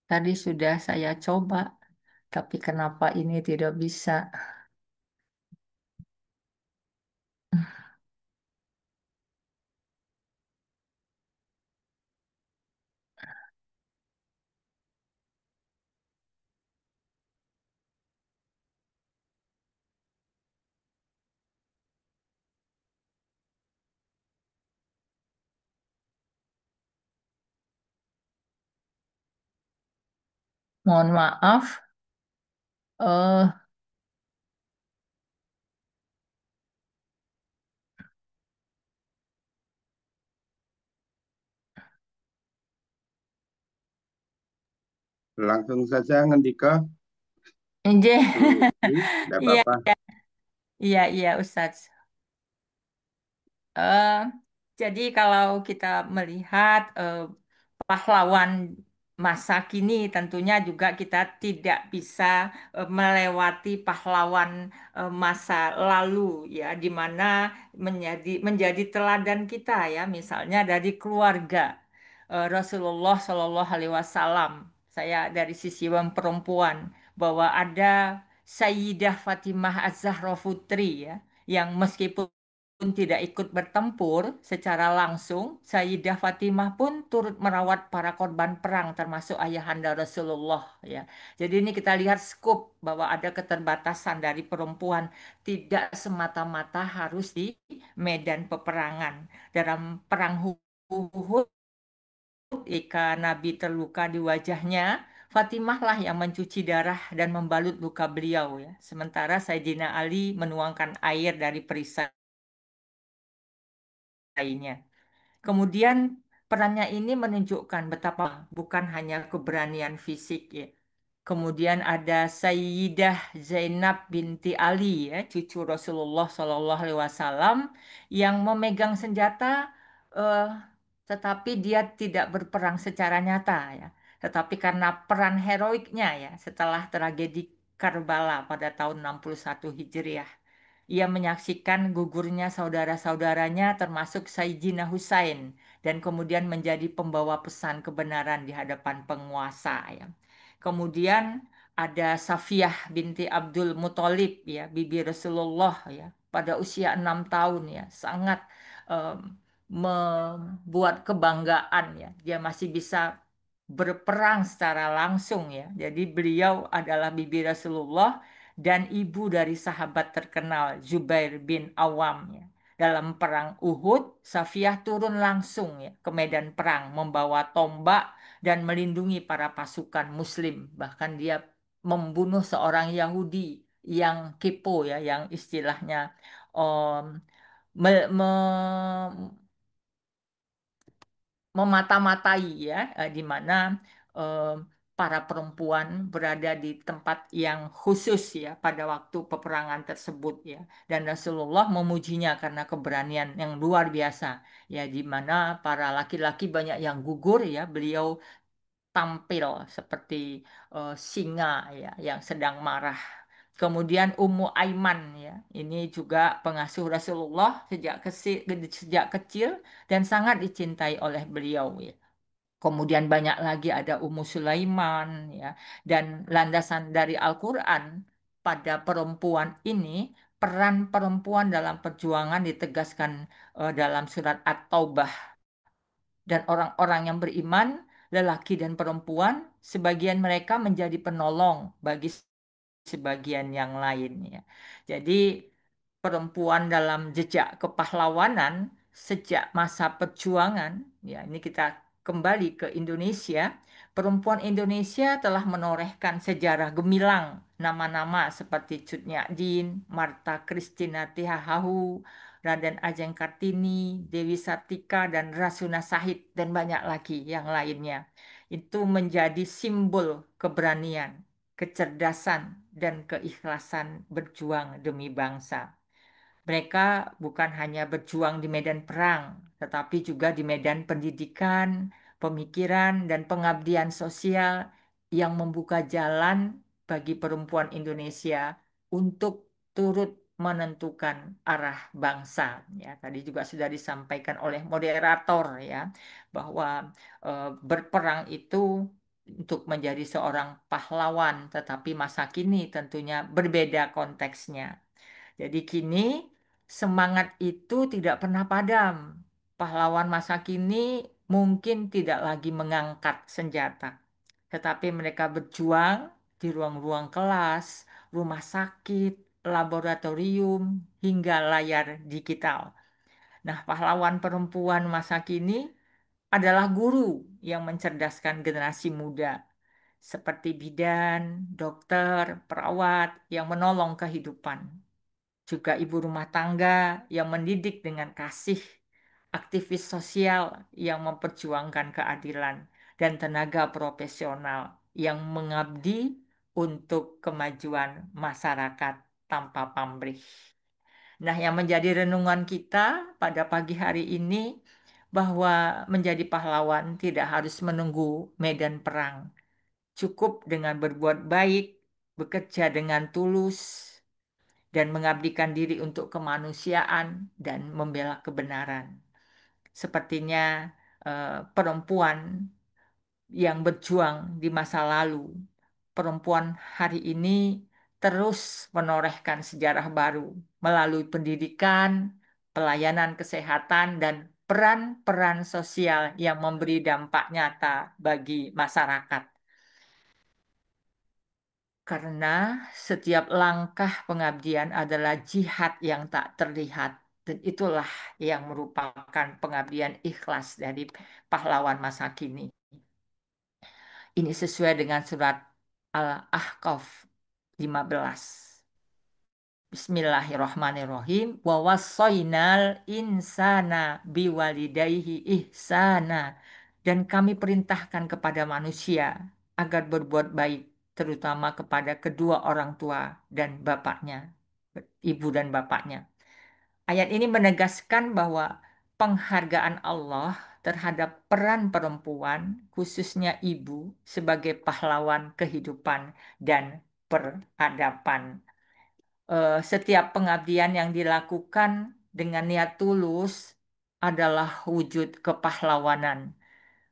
Tadi sudah saya coba, tapi kenapa ini tidak bisa? Mohon maaf, eh Langsung saja Ngendika. Nje. Tidak Iya, apa-apa. iya, iya, iya, Ustadz. Eh, jadi kalau kita melihat pahlawan masa kini, tentunya juga kita tidak bisa melewati pahlawan masa lalu, ya, di mana menjadi teladan kita, ya, misalnya dari keluarga Rasulullah Shallallahu Alaihi Wasallam. Saya dari sisi perempuan bahwa ada Sayyidah Fatimah Az-Zahra Putri, ya, yang meskipun tidak ikut bertempur secara langsung, Sayyidah Fatimah pun turut merawat para korban perang termasuk ayahanda Rasulullah, ya. Jadi ini kita lihat skop bahwa ada keterbatasan dari perempuan, tidak semata-mata harus di medan peperangan. Dalam perang Uhud, jika Nabi terluka di wajahnya, Fatimah lah yang mencuci darah dan membalut luka beliau, ya. Sementara Sayyidina Ali menuangkan air dari perisai lainnya. Kemudian perannya ini menunjukkan betapa bukan hanya keberanian fisik, ya. Kemudian ada Sayyidah Zainab binti Ali, ya, cucu Rasulullah Shallallahu Alaihi Wasallam yang memegang senjata, eh, tetapi dia tidak berperang secara nyata, ya. Tetapi karena peran heroiknya, ya, setelah tragedi Karbala pada tahun 61 Hijriah. Ia menyaksikan gugurnya saudara-saudaranya termasuk Sayyidina Husain dan kemudian menjadi pembawa pesan kebenaran di hadapan penguasa, ya. Kemudian ada Safiyah binti Abdul Muthalib, ya, bibi Rasulullah, ya, pada usia 6 tahun, ya, sangat em, membuat kebanggaan, ya. Dia masih bisa berperang secara langsung, ya. Jadi beliau adalah bibi Rasulullah dan ibu dari sahabat terkenal Zubair bin Awam, ya. Dalam perang Uhud, Safiyah turun langsung, ya, ke medan perang membawa tombak dan melindungi para pasukan Muslim. Bahkan dia membunuh seorang Yahudi yang kepo, ya, yang istilahnya um, me- me- memata-matai, ya, di mana eh, para perempuan berada di tempat yang khusus, ya, pada waktu peperangan tersebut, ya. Dan Rasulullah memujinya karena keberanian yang luar biasa, ya, di mana para laki-laki banyak yang gugur, ya, beliau tampil seperti singa, ya, yang sedang marah. Kemudian Ummu Aiman, ya, ini juga pengasuh Rasulullah sejak kecil dan sangat dicintai oleh beliau, ya. Kemudian banyak lagi ada Ummu Sulaiman, ya. Dan landasan dari Al-Quran pada perempuan ini, peran perempuan dalam perjuangan ditegaskan dalam surat At-Taubah. Dan orang-orang yang beriman, lelaki dan perempuan, sebagian mereka menjadi penolong bagi sebagian yang lain, ya. Jadi perempuan dalam jejak kepahlawanan sejak masa perjuangan, ya, ini kita kembali ke Indonesia, perempuan Indonesia telah menorehkan sejarah gemilang, nama-nama seperti Cut Nyak Marta Christina Tihahahu, Raden Ajeng Kartini, Dewi Sartika, dan Rasuna Sahid, dan banyak lagi yang lainnya. Itu menjadi simbol keberanian, kecerdasan, dan keikhlasan berjuang demi bangsa. Mereka bukan hanya berjuang di medan perang, tetapi juga di medan pendidikan, pemikiran, dan pengabdian sosial yang membuka jalan bagi perempuan Indonesia untuk turut menentukan arah bangsa. Ya, tadi juga sudah disampaikan oleh moderator, ya, bahwa berperang itu untuk menjadi seorang pahlawan, tetapi masa kini tentunya berbeda konteksnya. Jadi kini semangat itu tidak pernah padam. Pahlawan masa kini mungkin tidak lagi mengangkat senjata, tetapi mereka berjuang di ruang-ruang kelas, rumah sakit, laboratorium, hingga layar digital. Nah, pahlawan perempuan masa kini adalah guru yang mencerdaskan generasi muda, seperti bidan, dokter, perawat yang menolong kehidupan. Juga ibu rumah tangga yang mendidik dengan kasih, aktivis sosial yang memperjuangkan keadilan, dan tenaga profesional yang mengabdi untuk kemajuan masyarakat tanpa pamrih. Nah, yang menjadi renungan kita pada pagi hari ini bahwa menjadi pahlawan tidak harus menunggu medan perang. Cukup dengan berbuat baik, bekerja dengan tulus, dan mengabdikan diri untuk kemanusiaan dan membela kebenaran. Sepertinya perempuan yang berjuang di masa lalu, perempuan hari ini terus menorehkan sejarah baru melalui pendidikan, pelayanan kesehatan, dan peran-peran sosial yang memberi dampak nyata bagi masyarakat. Karena setiap langkah pengabdian adalah jihad yang tak terlihat. Dan itulah yang merupakan pengabdian ikhlas dari pahlawan masa kini. Ini sesuai dengan surat Al-Ahqaf 15. Bismillahirrahmanirrahim. Wa wassaynal insana biwalidayhi ihsana. Dan kami perintahkan kepada manusia agar berbuat baik, terutama kepada kedua orang tua dan bapaknya, ibu dan bapaknya. Ayat ini menegaskan bahwa penghargaan Allah terhadap peran perempuan, khususnya ibu, sebagai pahlawan kehidupan dan peradaban. Setiap pengabdian yang dilakukan dengan niat tulus adalah wujud kepahlawanan.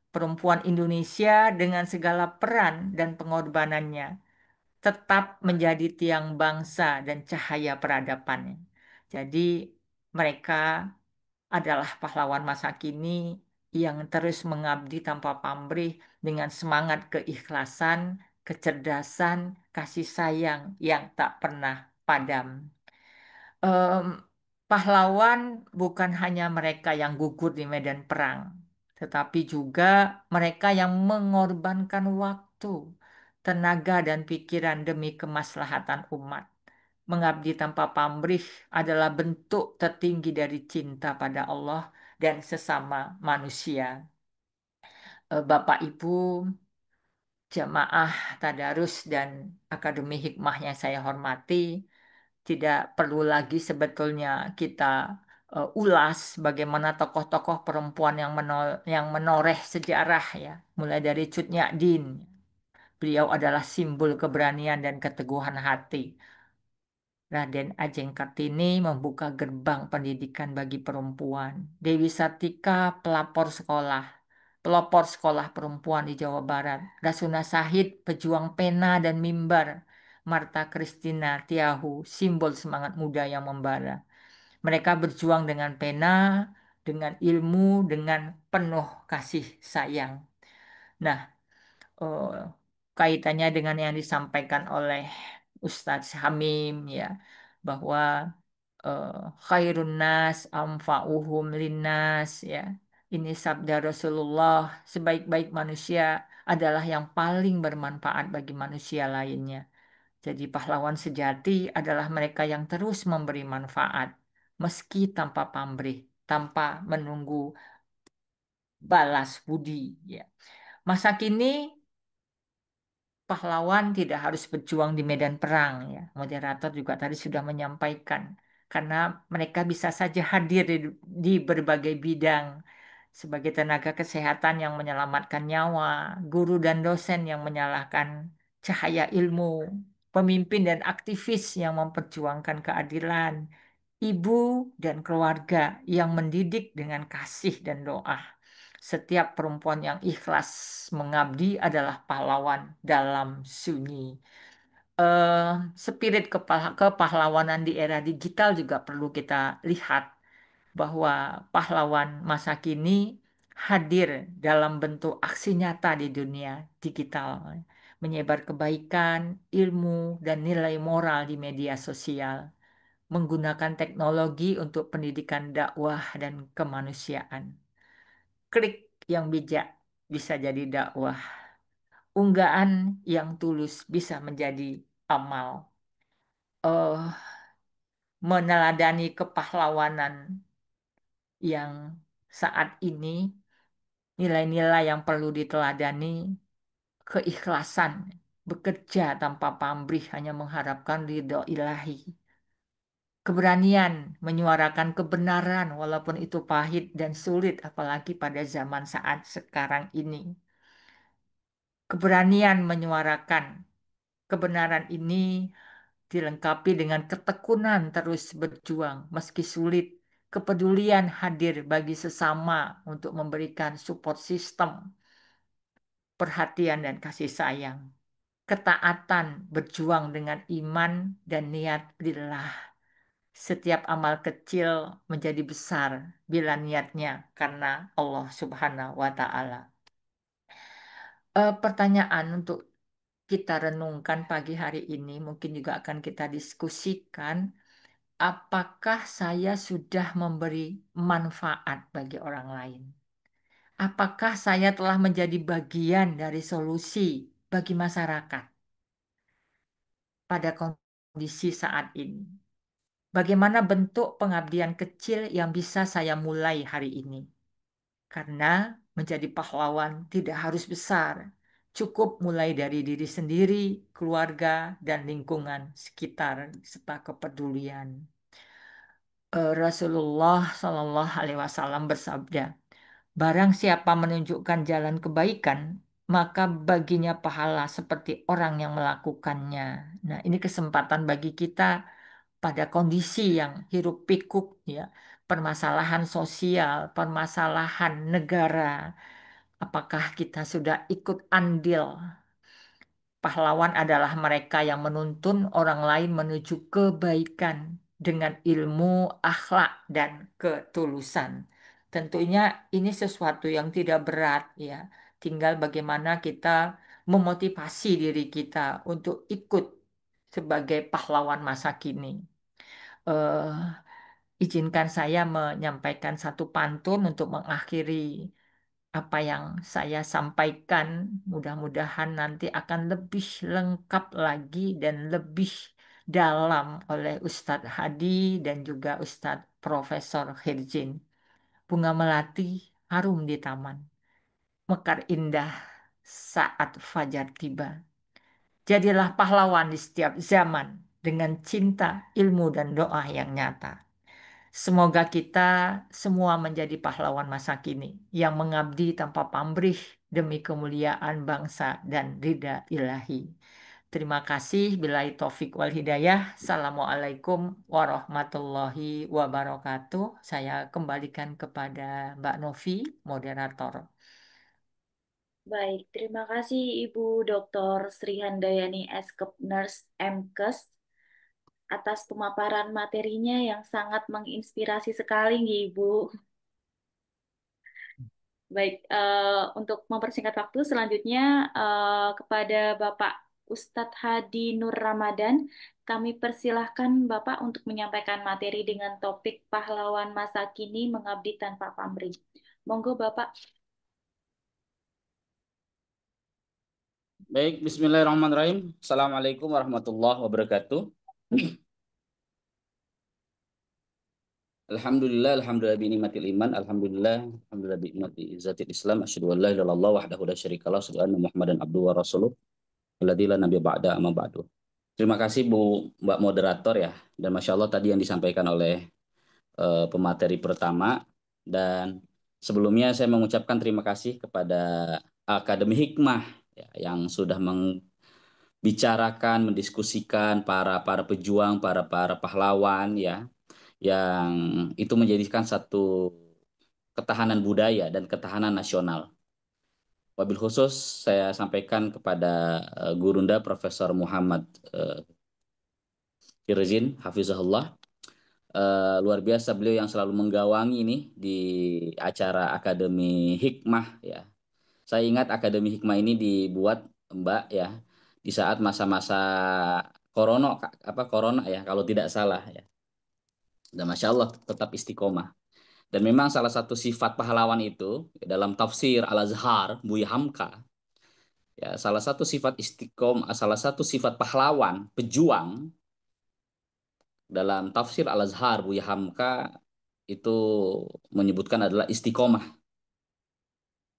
Perempuan Indonesia dengan segala peran dan pengorbanannya tetap menjadi tiang bangsa dan cahaya peradaban. Jadi mereka adalah pahlawan masa kini yang terus mengabdi tanpa pamrih dengan semangat keikhlasan, kecerdasan, kasih sayang yang tak pernah padam. Em, Pahlawan bukan hanya mereka yang gugur di medan perang, tetapi juga mereka yang mengorbankan waktu, tenaga, dan pikiran demi kemaslahatan umat. Mengabdi tanpa pamrih adalah bentuk tertinggi dari cinta pada Allah dan sesama manusia. Bapak, Ibu, jamaah tadarus dan Akademi Hikmah yang saya hormati, tidak perlu lagi sebetulnya kita ulas bagaimana tokoh-tokoh perempuan yang menoreh sejarah ya, mulai dari Cut Nyak Beliau adalah simbol keberanian dan keteguhan hati. Raden Ajeng Kartini membuka gerbang pendidikan bagi perempuan. Dewi Sartika pelopor sekolah perempuan di Jawa Barat. Rasuna Sahid pejuang pena dan mimbar. Marta Christina Tiahu simbol semangat muda yang membara. Mereka berjuang dengan pena, dengan ilmu, dengan penuh kasih sayang. Nah, eh, kaitannya dengan yang disampaikan oleh Ustadz Hamim ya, bahwa khairun nas amfa'uhum linnas ya. Ini sabda Rasulullah, sebaik-baik manusia adalah yang paling bermanfaat bagi manusia lainnya. Jadi pahlawan sejati adalah mereka yang terus memberi manfaat meski tanpa pamrih, tanpa menunggu balas budi ya. Masa kini pahlawan tidak harus berjuang di medan perang ya. Moderator juga tadi sudah menyampaikan karena mereka bisa saja hadir di berbagai bidang sebagai tenaga kesehatan yang menyelamatkan nyawa, guru dan dosen yang menyalakan cahaya ilmu, pemimpin dan aktivis yang memperjuangkan keadilan, ibu dan keluarga yang mendidik dengan kasih dan doa. Setiap perempuan yang ikhlas mengabdi adalah pahlawan dalam sunyi. Spirit kepahlawanan di era digital juga perlu kita lihat bahwa pahlawan masa kini hadir dalam bentuk aksi nyata di dunia digital, menyebar kebaikan, ilmu, dan nilai moral di media sosial, menggunakan teknologi untuk pendidikan dakwah dan kemanusiaan. Klik yang bijak bisa jadi dakwah. unggahan yang tulus bisa menjadi amal. Meneladani kepahlawanan yang saat ini, nilai-nilai yang perlu diteladani, keikhlasan, bekerja tanpa pamrih hanya mengharapkan ridho ilahi. Keberanian menyuarakan kebenaran walaupun itu pahit dan sulit, apalagi pada zaman saat sekarang ini. Keberanian menyuarakan kebenaran ini dilengkapi dengan ketekunan terus berjuang meski sulit. Kepedulian hadir bagi sesama untuk memberikan support system, perhatian dan kasih sayang. Ketaatan berjuang dengan iman dan niat lillah. Setiap amal kecil menjadi besar bila niatnya karena Allah Subhanahu wa Ta'ala. Pertanyaan untuk kita renungkan pagi hari ini, mungkin juga akan kita diskusikan. Apakah saya sudah memberi manfaat bagi orang lain? Apakah saya telah menjadi bagian dari solusi bagi masyarakat pada kondisi saat ini? Bagaimana bentuk pengabdian kecil yang bisa saya mulai hari ini? Karena menjadi pahlawan tidak harus besar, cukup mulai dari diri sendiri, keluarga, dan lingkungan sekitar, serta kepedulian. Rasulullah Shallallahu Alaihi Wasallam bersabda, barang siapa menunjukkan jalan kebaikan, maka baginya pahala seperti orang yang melakukannya. Nah, ini kesempatan bagi kita pada kondisi yang hiruk pikuk, ya, permasalahan sosial, permasalahan negara. Apakah kita sudah ikut andil? Pahlawan adalah mereka yang menuntun orang lain menuju kebaikan dengan ilmu, akhlak, dan ketulusan. Tentunya ini sesuatu yang tidak berat, ya. Tinggal bagaimana kita memotivasi diri kita untuk ikut sebagai pahlawan masa kini. Eh, Izinkan saya menyampaikan satu pantun untuk mengakhiri apa yang saya sampaikan. Mudah-mudahan nanti akan lebih lengkap lagi dan lebih dalam oleh Ustadz Hadi dan juga Ustadz Profesor Khirjin. Bunga melati harum di taman, mekar indah saat fajar tiba. Jadilah pahlawan di setiap zaman dengan cinta, ilmu, dan doa yang nyata. Semoga kita semua menjadi pahlawan masa kini yang mengabdi tanpa pamrih demi kemuliaan bangsa dan ridha ilahi. Terima kasih. Billahi taufik wal hidayah. Assalamualaikum warahmatullahi wabarakatuh. Saya kembalikan kepada Mbak Novi, moderator. Baik, terima kasih Ibu Dr. Sri Handayani Eskep Nurse MKes atas pemaparan materinya yang sangat menginspirasi sekali, Ibu. Baik, untuk mempersingkat waktu, selanjutnya kepada Bapak Ustadz Hadi Nur Ramadan, kami persilahkan Bapak untuk menyampaikan materi dengan topik pahlawan masa kini mengabdi tanpa pamrih. Monggo Bapak. Baik, bismillahirrahmanirrahim. Assalamualaikum warahmatullahi wabarakatuh. Alhamdulillah, alhamdulillah bi ni'matil iman, alhamdulillah bi ni'mati izzatil Islam, asyhadu an la ilaha illallah wahdahu la syarikalah, asyhadu anna Muhammadan abduhu wa rasuluh, alladzi la nabiyya ba'da amma ba'du. Terima kasih Bu Mbak moderator ya, dan Masya Allah tadi yang disampaikan oleh pemateri pertama, dan sebelumnya saya mengucapkan terima kasih kepada Akademi Hikmah ya, yang sudah membicarakan, mendiskusikan para pejuang, para pahlawan ya, yang itu menjadikan satu ketahanan budaya dan ketahanan nasional. Wabil khusus saya sampaikan kepada Gurunda Profesor Muhammad Khirzin, Hafizahullah. Luar biasa beliau yang selalu menggawangi ini di acara Akademi Hikmah ya. Saya ingat Akademi Hikmah ini dibuat Mbak ya di saat masa-masa corona ya kalau tidak salah ya. Dan Masya Allah tetap istiqomah. Dan memang salah satu sifat pahlawan itu dalam tafsir Al-Azhar Buya Hamka Ya, salah satu sifat istiqomah, salah satu sifat pahlawan, pejuang dalam tafsir Al-Azhar Buya Hamka itu menyebutkan adalah istiqomah.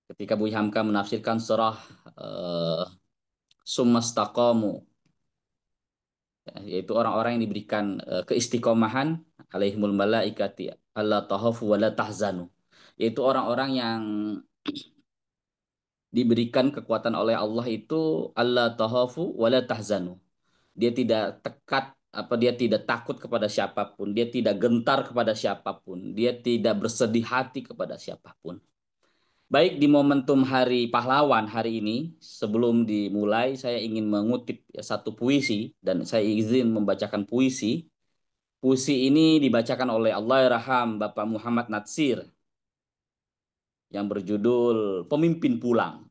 Ketika Buya Hamka menafsirkan surah Summastaqamu, yaitu orang-orang yang diberikan keistiqomahan, alaihimul malaikati alla tahafu wa la tahzanu, yaitu orang-orang yang diberikan kekuatan oleh Allah itu alla tahafu wa la tahzanu. Dia tidak tekat dia tidak takut kepada siapapun, dia tidak gentar kepada siapapun, dia tidak bersedih hati kepada siapapun. Baik, di momentum Hari Pahlawan hari ini, sebelum dimulai saya ingin mengutip satu puisi dan saya izin membacakan puisi. Puisi ini dibacakan oleh Allahyarham Bapak Muhammad Natsir yang berjudul Pemimpin Pulang.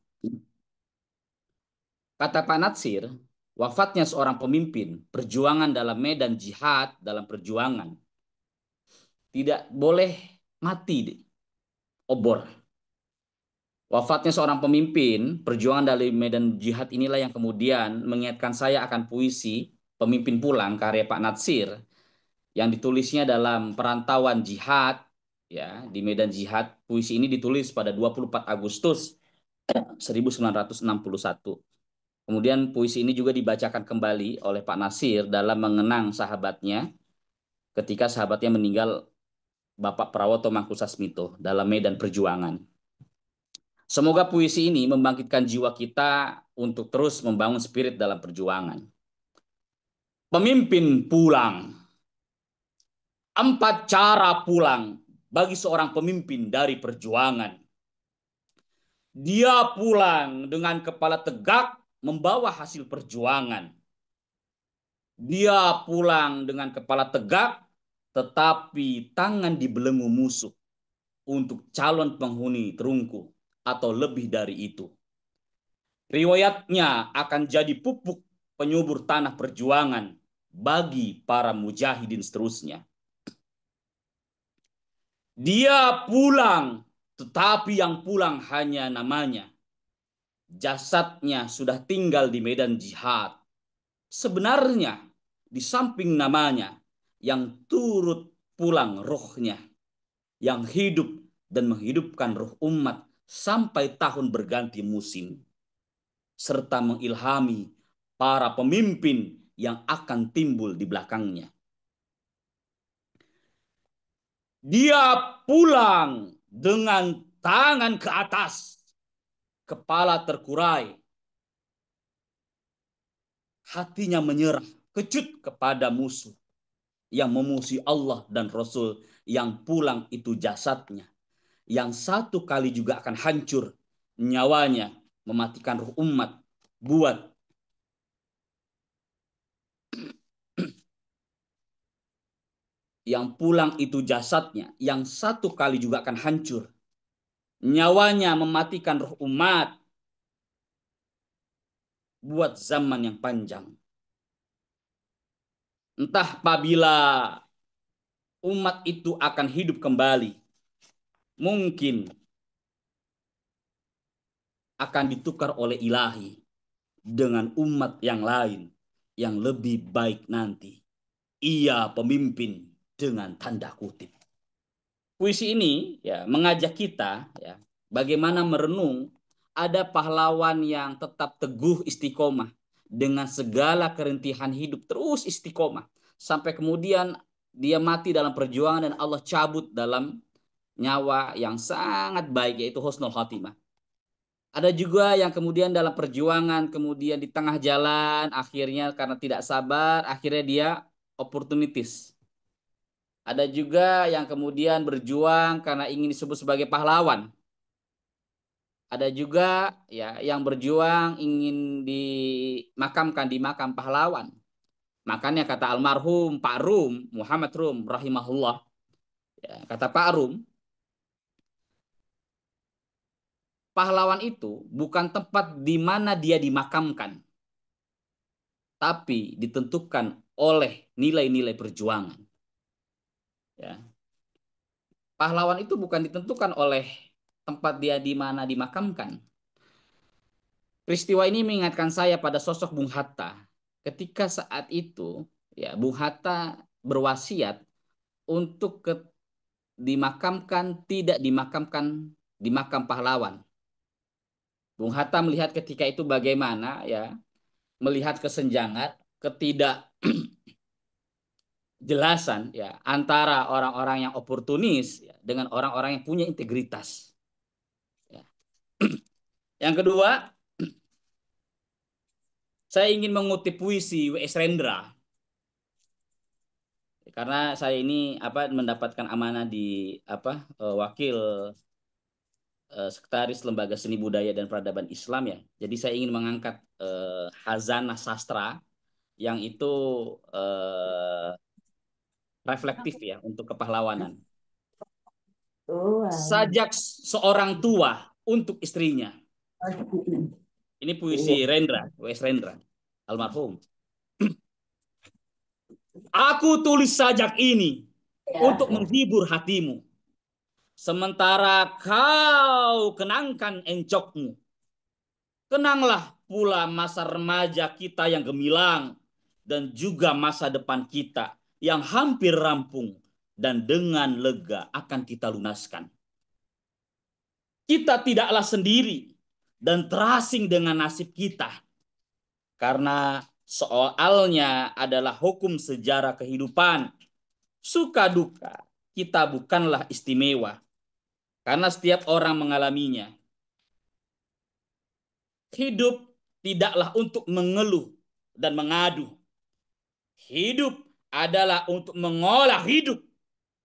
Kata Pak Natsir, wafatnya seorang pemimpin, perjuangan dalam medan jihad, dalam perjuangan, tidak boleh mati di obor. Wafatnya seorang pemimpin, perjuangan dari medan jihad inilah yang kemudian mengingatkan saya akan puisi Pemimpin Pulang karya Pak Natsir yang ditulisnya dalam perantauan jihad ya di medan jihad. Puisi ini ditulis pada 24 Agustus 1961. Kemudian puisi ini juga dibacakan kembali oleh Pak Natsir dalam mengenang sahabatnya ketika sahabatnya meninggal, Bapak Prawoto Mangkusasmito, dalam medan perjuangan. Semoga puisi ini membangkitkan jiwa kita untuk terus membangun spirit dalam perjuangan. Pemimpin pulang. 4 cara pulang bagi seorang pemimpin dari perjuangan. Dia pulang dengan kepala tegak membawa hasil perjuangan. Dia pulang dengan kepala tegak tetapi tangan dibelenggu musuh untuk calon penghuni terungku atau lebih dari itu. Riwayatnya akan jadi pupuk penyubur tanah perjuangan bagi para mujahidin seterusnya. Dia pulang, tetapi yang pulang hanya namanya. Jasadnya sudah tinggal di medan jihad. Sebenarnya, di samping namanya, yang turut pulang rohnya, yang hidup dan menghidupkan roh umat sampai tahun berganti musim, serta mengilhami para pemimpin yang akan timbul di belakangnya. Dia pulang dengan tangan ke atas, kepala terkurai, hatinya menyerah, kecut kepada musuh yang memusuhi Allah dan Rasul. Yang pulang itu jasadnya, yang satu kali juga akan hancur nyawanya, mematikan ruh umat buat yang pulang itu jasadnya, yang satu kali juga akan hancur nyawanya, mematikan ruh umat buat zaman yang panjang. Entah apabila umat itu akan hidup kembali, mungkin akan ditukar oleh ilahi dengan umat yang lain yang lebih baik nanti. Ia pemimpin dengan tanda kutip. Puisi ini ya mengajak kita ya bagaimana merenung ada pahlawan yang tetap teguh istiqomah dengan segala kerintihan hidup, terus istiqomah sampai kemudian dia mati dalam perjuangan dan Allah cabut dalam nyawa yang sangat baik, yaitu husnul khatimah. Ada juga yang kemudian dalam perjuangan, kemudian di tengah jalan, akhirnya karena tidak sabar, akhirnya dia opportunities. Ada juga yang kemudian berjuang karena ingin disebut sebagai pahlawan. Ada juga ya yang berjuang ingin dimakamkan di makam pahlawan. Makanya kata almarhum Pak Rum, Muhammad Rum rahimahullah, ya, kata Pak Rum, pahlawan itu bukan tempat di mana dia dimakamkan, tapi ditentukan oleh nilai-nilai perjuangan. Ya. Pahlawan itu bukan ditentukan oleh tempat dia di mana dimakamkan, peristiwa ini mengingatkan saya pada sosok Bung Hatta. Ketika saat itu, ya, Bung Hatta berwasiat untuk dimakamkan, tidak dimakamkan di makam pahlawan. Bung Hatta melihat ketika itu bagaimana, ya, melihat kesenjangan, ketidakjelasan, ya, antara orang-orang yang oportunis, ya, dengan orang-orang yang punya integritas. Ya. Yang kedua, saya ingin mengutip puisi W.S. Rendra. Karena saya ini mendapatkan amanah di wakil Sekretaris Lembaga Seni Budaya dan Peradaban Islam, ya. Jadi saya ingin mengangkat khazanah sastra yang itu reflektif, ya, untuk kepahlawanan. Sajak seorang tua untuk istrinya. Ini puisi Rendra, W.S. Rendra, almarhum. Aku tulis sajak ini untuk menghibur hatimu. Sementara kau kenangkan encokmu. Kenanglah pula masa remaja kita yang gemilang dan juga masa depan kita yang hampir rampung dan dengan lega akan kita lunaskan. Kita tidaklah sendiri dan terasing dengan nasib kita. Karena soalnya adalah hukum sejarah kehidupan. Suka duka kita bukanlah istimewa. Karena setiap orang mengalaminya. Hidup tidaklah untuk mengeluh dan mengadu. Hidup adalah untuk mengolah hidup.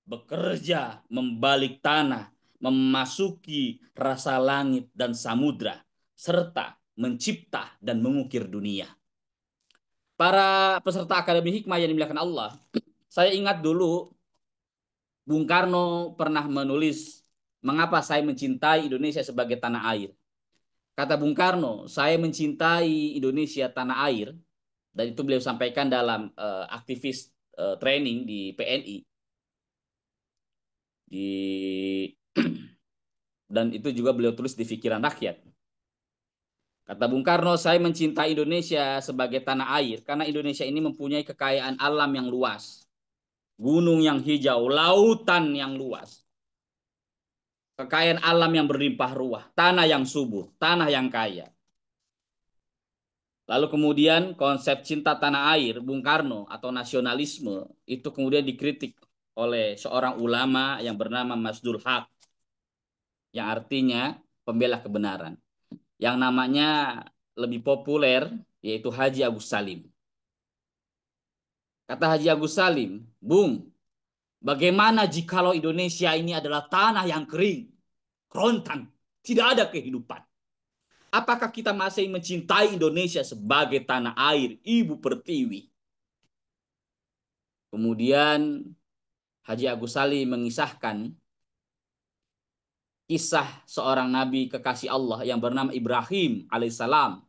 Bekerja, membalik tanah, memasuki rasa langit dan samudra, serta mencipta dan mengukir dunia. Para peserta Akademi Hikmah yang dimuliakan Allah, saya ingat dulu Bung Karno pernah menulis, mengapa saya mencintai Indonesia sebagai tanah air. Kata Bung Karno, saya mencintai Indonesia tanah air, dan itu beliau sampaikan dalam aktivis training di PNI. Dan itu juga beliau tulis di Pikiran Rakyat. Kata Bung Karno, saya mencintai Indonesia sebagai tanah air karena Indonesia ini mempunyai kekayaan alam yang luas. Gunung yang hijau, lautan yang luas. Kekayaan alam yang berlimpah ruah, tanah yang subur, tanah yang kaya. Lalu kemudian konsep cinta tanah air, Bung Karno, atau nasionalisme, itu kemudian dikritik oleh seorang ulama yang bernama Masdul Haq, yang artinya pembela kebenaran. Yang namanya lebih populer, yaitu Haji Agus Salim. Kata Haji Agus Salim, Bung, bagaimana jikalau Indonesia ini adalah tanah yang kering, kerontang, tidak ada kehidupan? Apakah kita masih mencintai Indonesia sebagai tanah air, ibu pertiwi? Kemudian Haji Agus Salim mengisahkan kisah seorang nabi kekasih Allah yang bernama Ibrahim alaihissalam,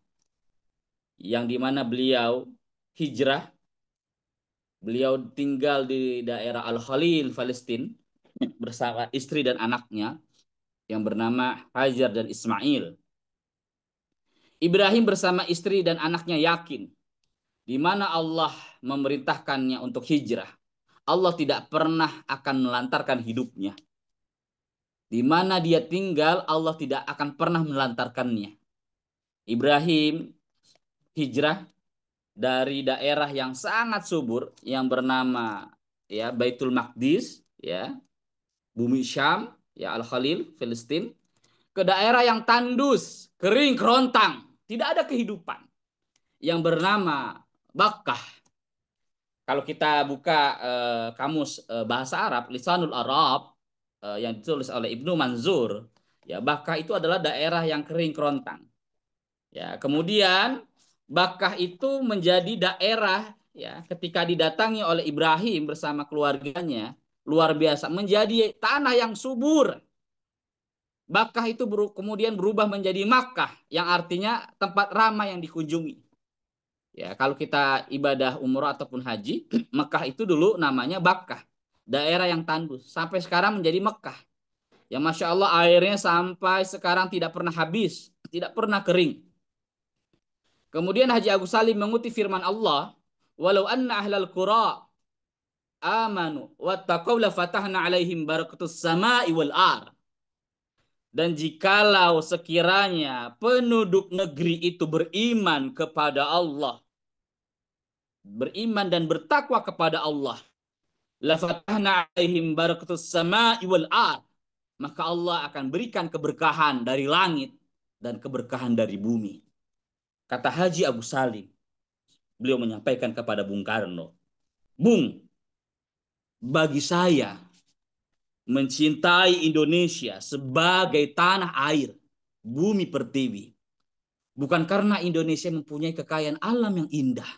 yang dimana beliau hijrah. Beliau tinggal di daerah Al-Khalil, Palestina, bersama istri dan anaknya yang bernama Hajar dan Ismail. Ibrahim bersama istri dan anaknya yakin di mana Allah memerintahkannya untuk hijrah, Allah tidak pernah akan melantarkan hidupnya. Di mana dia tinggal, Allah tidak akan pernah melantarkannya. Ibrahim hijrah dari daerah yang sangat subur yang bernama, ya, Baitul Maqdis, ya, bumi Syam, ya, Al-Khalil, Palestina, ke daerah yang tandus, kering, kerontang, tidak ada kehidupan, yang bernama Bakkah. Kalau kita buka kamus bahasa Arab, Lisanul Arab, yang ditulis oleh Ibnu Manzur, ya, Bakkah itu adalah daerah yang kering, kerontang. Ya, kemudian Bakkah itu menjadi daerah, ya, ketika didatangi oleh Ibrahim bersama keluarganya, luar biasa, menjadi tanah yang subur. Bakkah itu kemudian berubah menjadi Makkah, yang artinya tempat ramai yang dikunjungi. Ya, kalau kita ibadah umroh ataupun haji, Mekah itu dulu namanya Bakkah, daerah yang tandus, sampai sekarang menjadi Mekah. Ya, Masya Allah, airnya sampai sekarang tidak pernah habis, tidak pernah kering. Kemudian Haji Agus Salim mengutip firman Allah, walau anna ahlal qura amanu wattaqaw la fatahna alaihim barakatus sama'i wal ar. Dan jikalau sekiranya penduduk negeri itu beriman kepada Allah, beriman dan bertakwa kepada Allah, la fatahna alaihim barakatus sama'i wal ar, maka Allah akan berikan keberkahan dari langit dan keberkahan dari bumi. Kata Haji Agus Salim, beliau menyampaikan kepada Bung Karno, Bung, bagi saya mencintai Indonesia sebagai tanah air, bumi pertiwi, bukan karena Indonesia mempunyai kekayaan alam yang indah,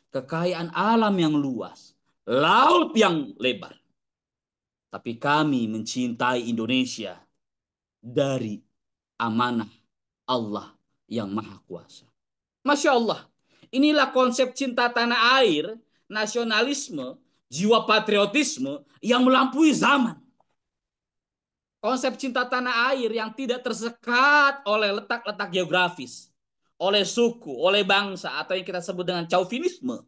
kekayaan alam yang luas, laut yang lebar, tapi kami mencintai Indonesia dari amanah Allah yang Maha Kuasa. Masya Allah, inilah konsep cinta tanah air, nasionalisme, jiwa patriotisme yang melampaui zaman. Konsep cinta tanah air yang tidak tersekat oleh letak-letak geografis, oleh suku, oleh bangsa, atau yang kita sebut dengan chauvinisme.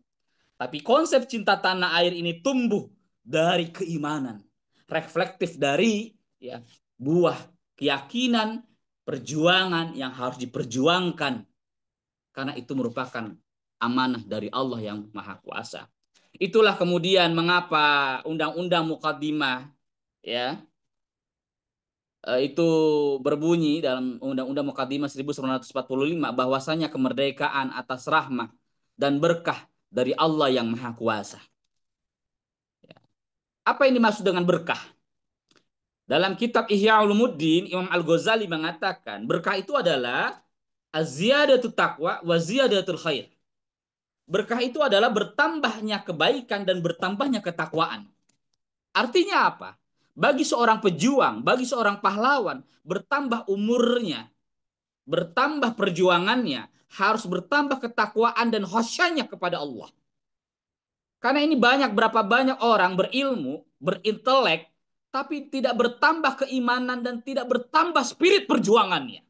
Tapi konsep cinta tanah air ini tumbuh dari keimanan, reflektif dari buah keyakinan, perjuangan yang harus diperjuangkan. Karena itu merupakan amanah dari Allah yang Maha Kuasa. Itulah kemudian mengapa Undang-Undang Muqaddimah itu berbunyi dalam Undang-Undang Muqaddimah 1945 bahwasanya kemerdekaan atas rahmah dan berkah dari Allah yang Maha Kuasa. Apa yang dimaksud dengan berkah? Dalam kitab Ihya Ulumuddin, Imam Al-Ghazali mengatakan berkah itu adalah az-ziyadatu taqwa wa ziyadatul khair. Berkah itu adalah bertambahnya kebaikan dan bertambahnya ketakwaan. Artinya apa? Bagi seorang pejuang, bagi seorang pahlawan, bertambah umurnya, bertambah perjuangannya, harus bertambah ketakwaan dan khasyanya kepada Allah. Karena ini berapa banyak orang berilmu, berintelek, tapi tidak bertambah keimanan dan tidak bertambah spirit perjuangannya.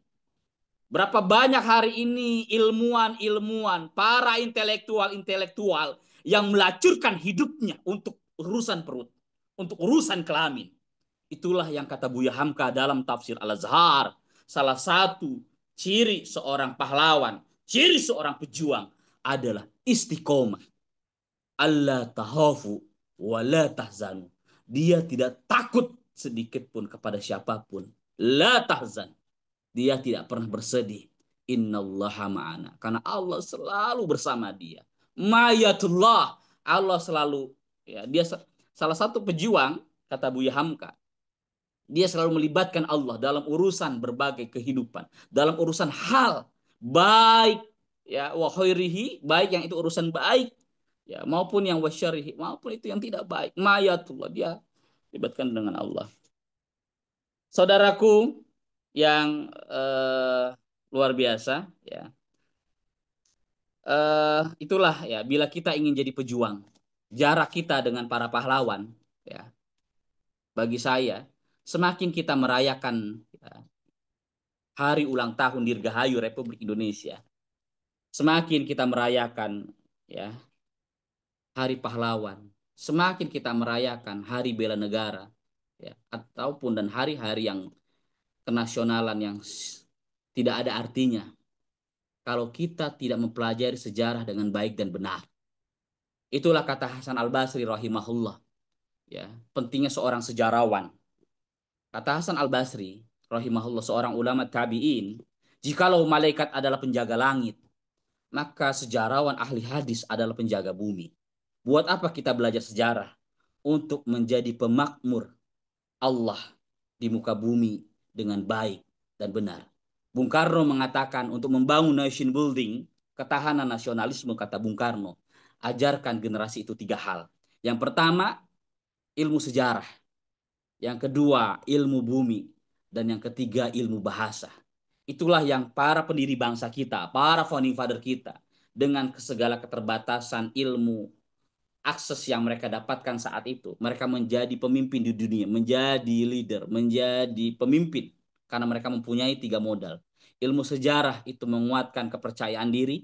Berapa banyak hari ini ilmuwan-ilmuwan, para intelektual-intelektual yang melacurkan hidupnya untuk urusan perut, untuk urusan kelamin. Itulah yang kata Buya Hamka dalam tafsir Al-Azhar. Salah satu ciri seorang pahlawan, ciri seorang pejuang adalah istiqomah. Allah tahafu wa la tahzanu. Dia tidak takut sedikit pun kepada siapapun. La tahzan. Dia tidak pernah bersedih. Innallaha ma'ana. Karena Allah selalu bersama dia. Mayatullah. Allah selalu, dia salah satu pejuang, kata Buya Hamka. Dia selalu melibatkan Allah dalam urusan berbagai kehidupan. Dalam urusan hal. Baik. Wa khairihi. Baik yang itu urusan baik. Maupun yang wasyarihi. Maupun itu yang tidak baik. Mayatullah. Dia libatkan dengan Allah. Saudaraku yang luar biasa, itulah bila kita ingin jadi pejuang, jarak kita dengan para pahlawan, bagi saya semakin kita merayakan hari ulang tahun Dirgahayu Republik Indonesia, semakin kita merayakan hari pahlawan, semakin kita merayakan hari bela negara, ataupun dan hari-hari yang kenasionalan yang tidak ada artinya kalau kita tidak mempelajari sejarah dengan baik dan benar. Itulah kata Hasan Al-Basri rahimahullah. Pentingnya seorang sejarawan. Kata Hasan Al-Basri rahimahullah, seorang ulama tabi'in, jikalau malaikat adalah penjaga langit, maka sejarawan ahli hadis adalah penjaga bumi. Buat apa kita belajar sejarah? Untuk menjadi pemakmur Allah di muka bumi dengan baik dan benar. Bung Karno mengatakan untuk membangun nation building, ketahanan nasionalisme, kata Bung Karno, ajarkan generasi itu 3 hal. Yang pertama, ilmu sejarah. Yang kedua, ilmu bumi. Dan yang ketiga, ilmu bahasa. Itulah yang para pendiri bangsa kita, para founding father kita, dengan segala keterbatasan ilmu, akses yang mereka dapatkan saat itu, mereka menjadi pemimpin di dunia, menjadi leader, menjadi pemimpin. Karena mereka mempunyai 3 modal. Ilmu sejarah itu menguatkan kepercayaan diri.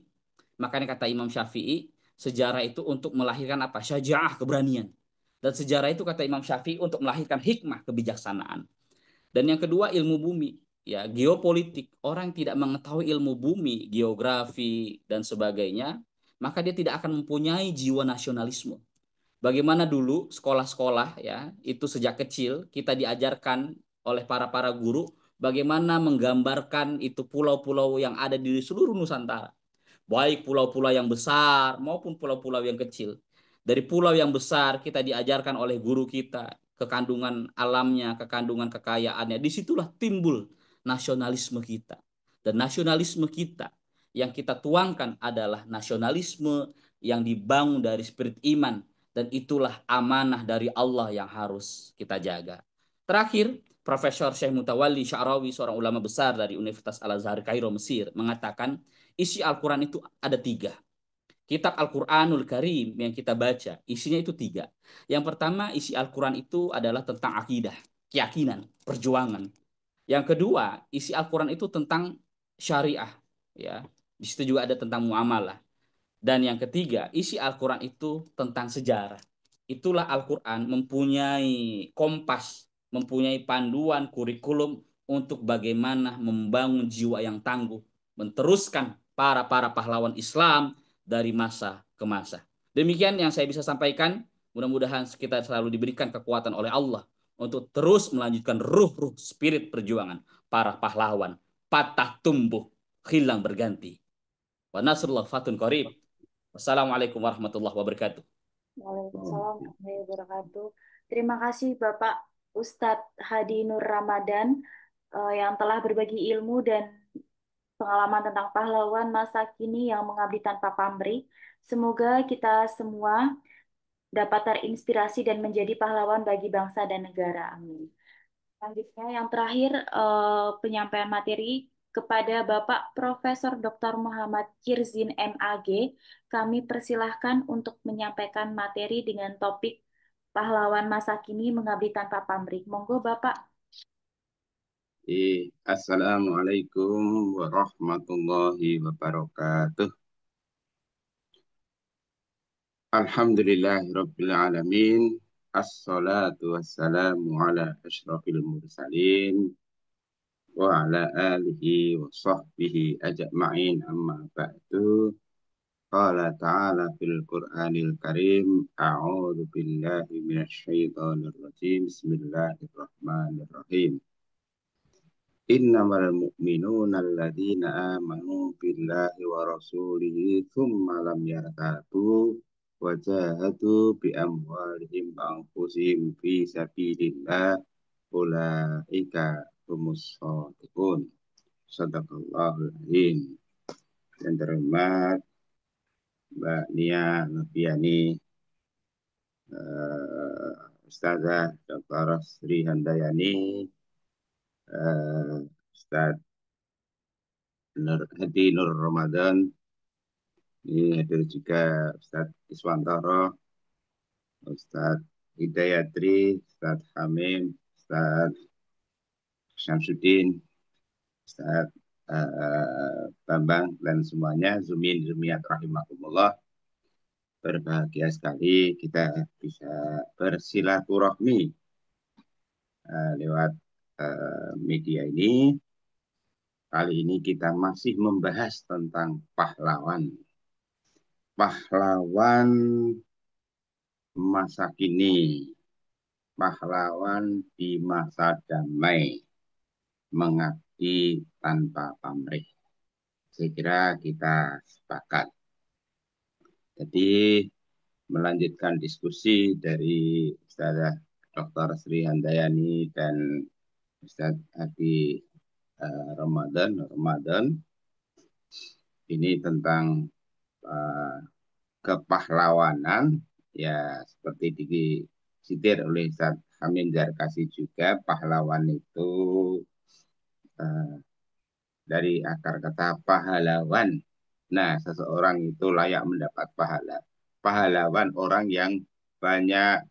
Makanya kata Imam Syafi'i, sejarah itu untuk melahirkan apa? Syaja'ah, keberanian. Dan sejarah itu kata Imam Syafi'i untuk melahirkan hikmah, kebijaksanaan. Dan yang kedua ilmu bumi, ya geopolitik. Orang yang tidak mengetahui ilmu bumi, geografi dan sebagainya, maka dia tidak akan mempunyai jiwa nasionalisme. Bagaimana dulu sekolah-sekolah ya, itu sejak kecil kita diajarkan oleh para guru bagaimana menggambarkan itu pulau-pulau yang ada di seluruh Nusantara. Baik pulau-pulau yang besar maupun pulau-pulau yang kecil. Dari pulau yang besar kita diajarkan oleh guru kita kekandungan alamnya, kekandungan kekayaannya. Disitulah timbul nasionalisme kita. Dan nasionalisme kita yang kita tuangkan adalah nasionalisme yang dibangun dari spirit iman. Dan itulah amanah dari Allah yang harus kita jaga. Terakhir, Profesor Syekh Mutawalli Sya'rawi, seorang ulama besar dari Universitas Al-Azhar Kairo, Mesir, mengatakan isi Al-Quran itu ada 3. Kitab Al-Quranul Karim yang kita baca, isinya itu 3. Yang pertama, isi Al-Quran itu adalah tentang akidah, keyakinan, perjuangan. Yang kedua, isi Al-Quran itu tentang syariah. Ya, di situ juga ada tentang muamalah. Dan yang ketiga, isi Al-Quran itu tentang sejarah. Itulah Al-Quran mempunyai kompas, mempunyai panduan kurikulum untuk bagaimana membangun jiwa yang tangguh, meneruskan para pahlawan Islam dari masa ke masa. Demikian yang saya bisa sampaikan. Mudah-mudahan kita selalu diberikan kekuatan oleh Allah untuk terus melanjutkan ruh-ruh spirit perjuangan para pahlawan. Patah tumbuh, hilang berganti. Wa nasrullah fatun qarib. Wassalamualaikum warahmatullahi wabarakatuh. Waalaikumsalam warahmatullahi wabarakatuh. Terima kasih Bapak Ustadz Hadi Nur Ramadan yang telah berbagi ilmu dan pengalaman tentang pahlawan masa kini yang mengabdi tanpa pamrih. Semoga kita semua dapat terinspirasi dan menjadi pahlawan bagi bangsa dan negara. Amin. Selanjutnya yang terakhir penyampaian materi kepada Bapak Profesor Dr. Muhammad Kirzin MAG, kami persilahkan untuk menyampaikan materi dengan topik pahlawan masa kini mengabdi tanpa pamrih. Monggo Bapak. Assalamualaikum warahmatullahi wabarakatuh. Alhamdulillahirabbil alamin. Assalatu wassalamu ala asyrafil mursalin wa ala alihi wa sahbihi ajma'in, amma ba'du. Qala ta'ala fil Qur'anil Karim, a'udzu billahi minasy syaithanir rajim. Bismillahirrahmanirrahim. Innamal mu'minuna alladzina amanu billahi wa rasulihi thumma lam yartabu wa jahadu bi amwalihim wa anfusihim fi sabilillah ulaika humus shadiqun. Shadaqallahul azim. Yang terhormat Mbak Nia Noviani, Ustazah Dr. Sri Handayani, Ustaz Hadi Nur Ramadan, ini hadir juga Ustaz Iswantoro, Ustaz Hidayatri, Ustaz Hamim, Ustaz Syamsuddin, Ustaz Bambang, dan semuanya, Zumin, Zumiat rahimahumullah. Berbahagia sekali kita bisa bersilaturahmi lewat media ini. Kali ini kita masih membahas tentang pahlawan. Pahlawan masa kini. Pahlawan di masa damai. Mengabdi tanpa pamrih. Saya kira kita sepakat. Jadi melanjutkan diskusi dari Ustazah Dr. Sri Handayani dan Ustaz Hadi Ramadan ini tentang kepahlawanan, ya seperti disitir oleh Ustaz Hamim Zarkasi juga, pahlawan itu dari akar kata pahlawan. Nah, seseorang itu layak mendapat pahala. Pahlawan orang yang banyak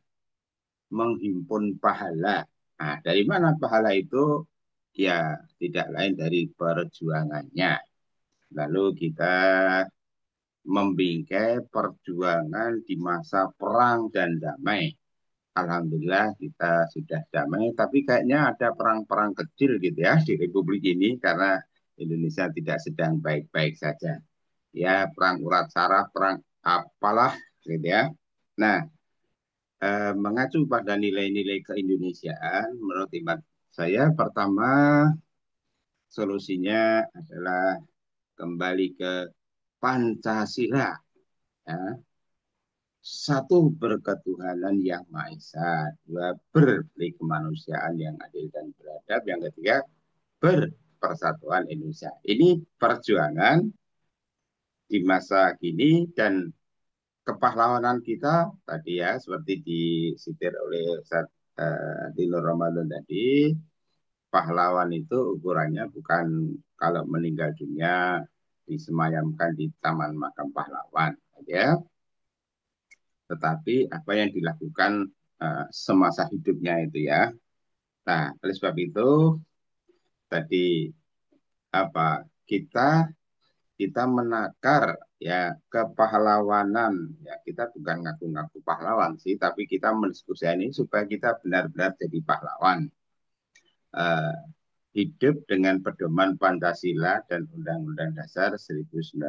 menghimpun pahala. Nah, dari mana pahala itu? Ya, tidak lain dari perjuangannya. Lalu kita membingkai perjuangan di masa perang dan damai. Alhamdulillah kita sudah damai, tapi kayaknya ada perang-perang kecil gitu ya di Republik ini karena Indonesia tidak sedang baik-baik saja. Ya, perang urat saraf, perang apalah gitu ya. Nah, mengacu pada nilai-nilai keindonesiaan, menurut iman saya pertama solusinya adalah kembali ke Pancasila. Ya. Satu, berketuhanan yang Maha Esa. Dua, berkemanusiaan yang adil dan beradab. Yang ketiga, berpersatuan Indonesia. Ini perjuangan di masa kini dan kepahlawanan kita tadi ya, seperti disitir oleh Ustaz Dinur Ramadan tadi, pahlawan itu ukurannya bukan kalau meninggal dunia disemayamkan di Taman Makam Pahlawan, ya, tetapi apa yang dilakukan semasa hidupnya itu ya. Nah, oleh sebab itu tadi apa kita menakar ya kepahlawanan ya, kita bukan ngaku-ngaku pahlawan sih, tapi kita mendiskusikan ini supaya kita benar-benar jadi pahlawan. Hidup dengan pedoman Pancasila dan Undang-Undang Dasar 1945.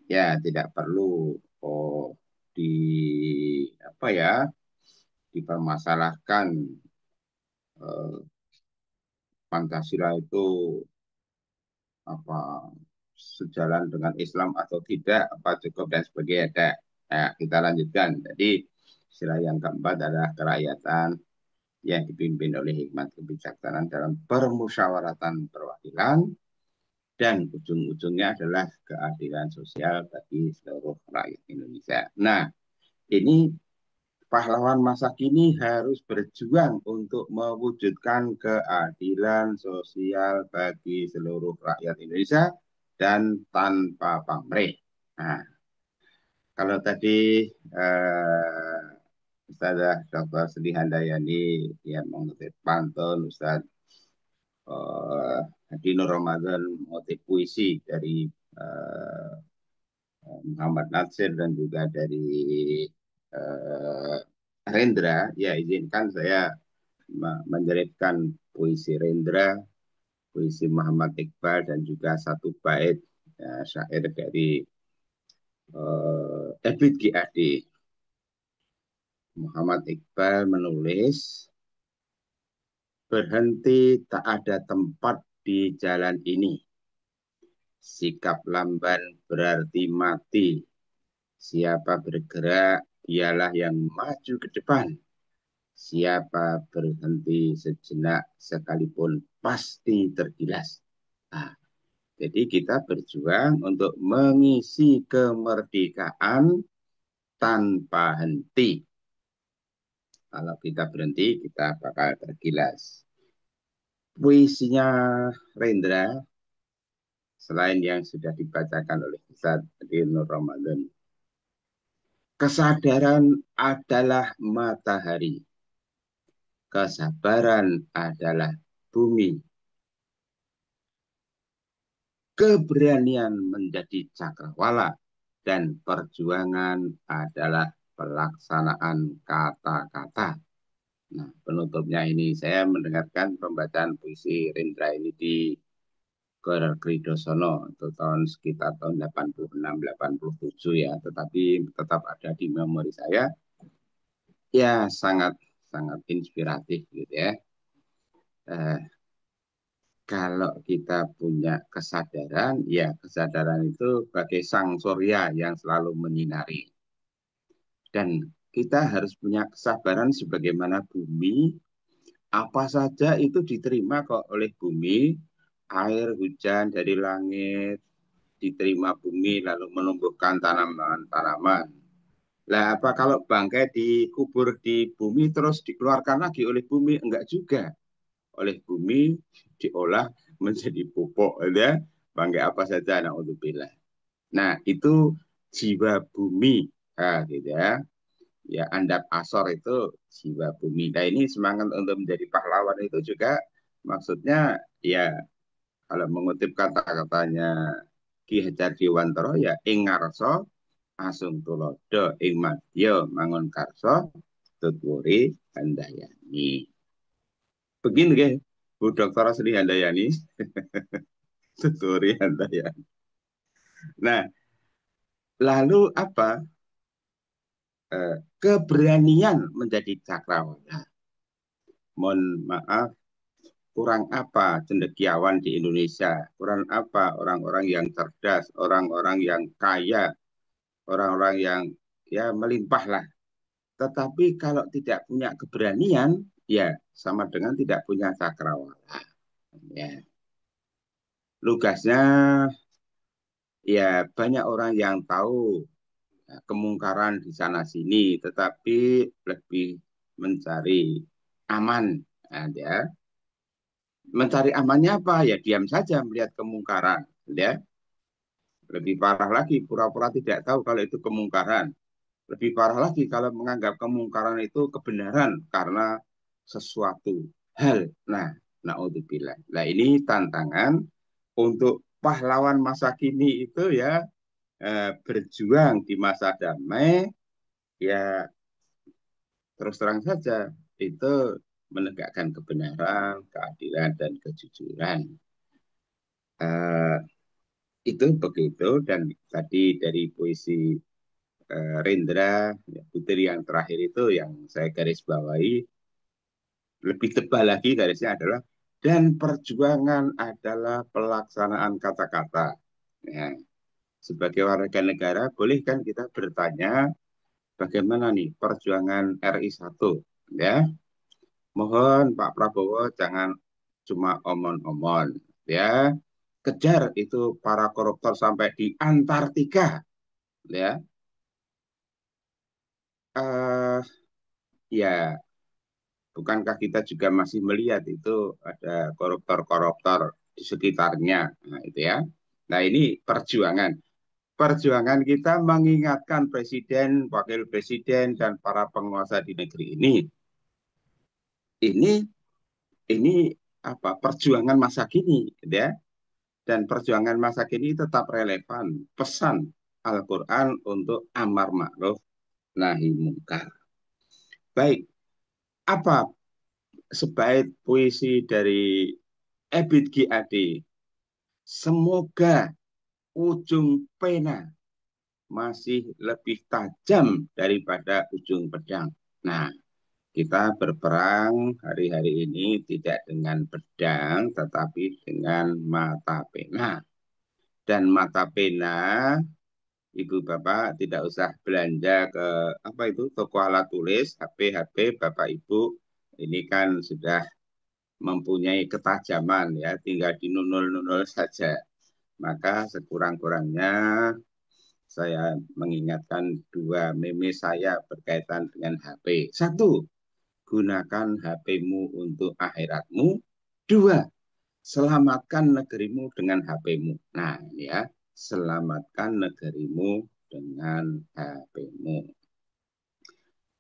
Ya, tidak perlu dipermasalahkan Pancasila itu apa sejalan dengan Islam atau tidak, apa cukup dan sebagainya. Nah, kita lanjutkan. Jadi istilah yang keempat adalah kerakyatan yang dipimpin oleh hikmat kebijaksanaan dalam permusyawaratan perwakilan, dan ujung-ujungnya adalah keadilan sosial bagi seluruh rakyat Indonesia. Nah, ini pahlawan masa kini harus berjuang untuk mewujudkan keadilan sosial bagi seluruh rakyat Indonesia dan tanpa pamrih. Nah, kalau tadi Ustazah Dr. Sri Handayani yang mengutip pantun, Ustaz Dinur Ramadan mengutip puisi dari Muhammad Natsir dan juga dari Rendra, ya izinkan saya menjelitkan puisi Rendra, puisi Muhammad Iqbal, dan juga satu bait syair dari Ebit G.A.D. Muhammad Iqbal menulis, berhenti tak ada tempat di jalan ini. Sikap lamban berarti mati. Siapa bergerak, dialah yang maju ke depan. Siapa berhenti sejenak sekalipun pasti tergilas. Nah, jadi kita berjuang untuk mengisi kemerdekaan tanpa henti. Kalau kita berhenti, kita bakal tergilas. Puisinya Rendra, selain yang sudah dibacakan oleh Ustaz Dinur Ramadan, kesadaran adalah matahari. Kesabaran adalah bumi. Keberanian menjadi cakrawala, dan perjuangan adalah pelaksanaan kata-kata. Nah, penutupnya ini saya mendengarkan pembacaan puisi Rendra ini di Gor Kridosono itu sekitar tahun 86-87 ya, tetapi tetap ada di memori saya. Ya, sangat inspiratif gitu ya. Kalau kita punya kesadaran, ya kesadaran itu bagai sang surya yang selalu menyinari. Dan kita harus punya kesabaran sebagaimana bumi, apa saja itu diterima kok oleh bumi, air, hujan dari langit, diterima bumi lalu menumbuhkan tanaman-tanaman. Lah apa kalau bangkai dikubur di bumi terus dikeluarkan lagi oleh bumi? Enggak juga. Oleh bumi diolah menjadi pupuk, ya. Bangkai apa saja, naudzubillah. Nah, itu jiwa bumi, gitu ya. Ya, andap asor itu jiwa bumi. Nah, ini semangat untuk menjadi pahlawan itu juga maksudnya ya kalau mengutip kata-katanya Ki Hajar Dewantara ya ing ngarsa asung tulodo ing madya mangun karsa tutwuri Handayani. Begini nggih Bu Dr. Sri Handayani. Tutwuri Handayani. Nah, lalu apa? Keberanian menjadi cakrawala. Mohon maaf, kurang apa cendekiawan di Indonesia? Kurang apa orang-orang yang cerdas, orang-orang yang kaya, orang-orang yang ya melimpah lah. Tetapi kalau tidak punya keberanian, ya sama dengan tidak punya cakrawala. Ya. Lugasnya ya banyak orang yang tahu kemungkaran di sana sini, tetapi lebih mencari aman. Nah, ya. Mencari amannya apa? Ya diam saja melihat kemungkaran. Ya. Lebih parah lagi, pura-pura tidak tahu kalau itu kemungkaran. Lebih parah lagi kalau menganggap kemungkaran itu kebenaran karena sesuatu hal. Nah, naudzubillah. Nah, ini tantangan untuk pahlawan masa kini itu ya berjuang di masa damai, ya terus terang saja itu menegakkan kebenaran, keadilan, dan kejujuran. Itu begitu, dan tadi dari puisi Rendra, ya, Putri yang terakhir itu yang saya garis bawahi, lebih tebal lagi garisnya adalah, dan perjuangan adalah pelaksanaan kata-kata. Ya, sebagai warga negara, boleh kan kita bertanya, bagaimana nih perjuangan RI 1? Ya, mohon Pak Prabowo jangan cuma omon-omon. Ya, kejar itu para koruptor sampai di Antartika. Ya, ya, bukankah kita juga masih melihat itu ada koruptor-koruptor di sekitarnya, nah, itu ya. Nah, ini perjuangan. Perjuangan kita mengingatkan presiden, wakil presiden, dan para penguasa di negeri ini. Ini apa? Perjuangan masa kini, ya. Dan perjuangan masa kini tetap relevan. Pesan Al-Quran untuk amar ma'ruf nahi mungkar. Baik, apa sebaik puisi dari Ebit G. Ade? Semoga ujung pena masih lebih tajam daripada ujung pedang. Nah, kita berperang hari-hari ini tidak dengan pedang, tetapi dengan mata pena. Dan mata pena, Ibu Bapak tidak usah belanja ke apa itu toko alat tulis, HP Bapak Ibu ini kan sudah mempunyai ketajaman ya, tinggal dinunul-nunul saja. Maka sekurang-kurangnya saya mengingatkan dua meme saya berkaitan dengan HP. Satu, gunakan HP-mu untuk akhiratmu. Dua, selamatkan negerimu dengan HP-mu. Nah, ini ya, selamatkan negerimu dengan HP-mu.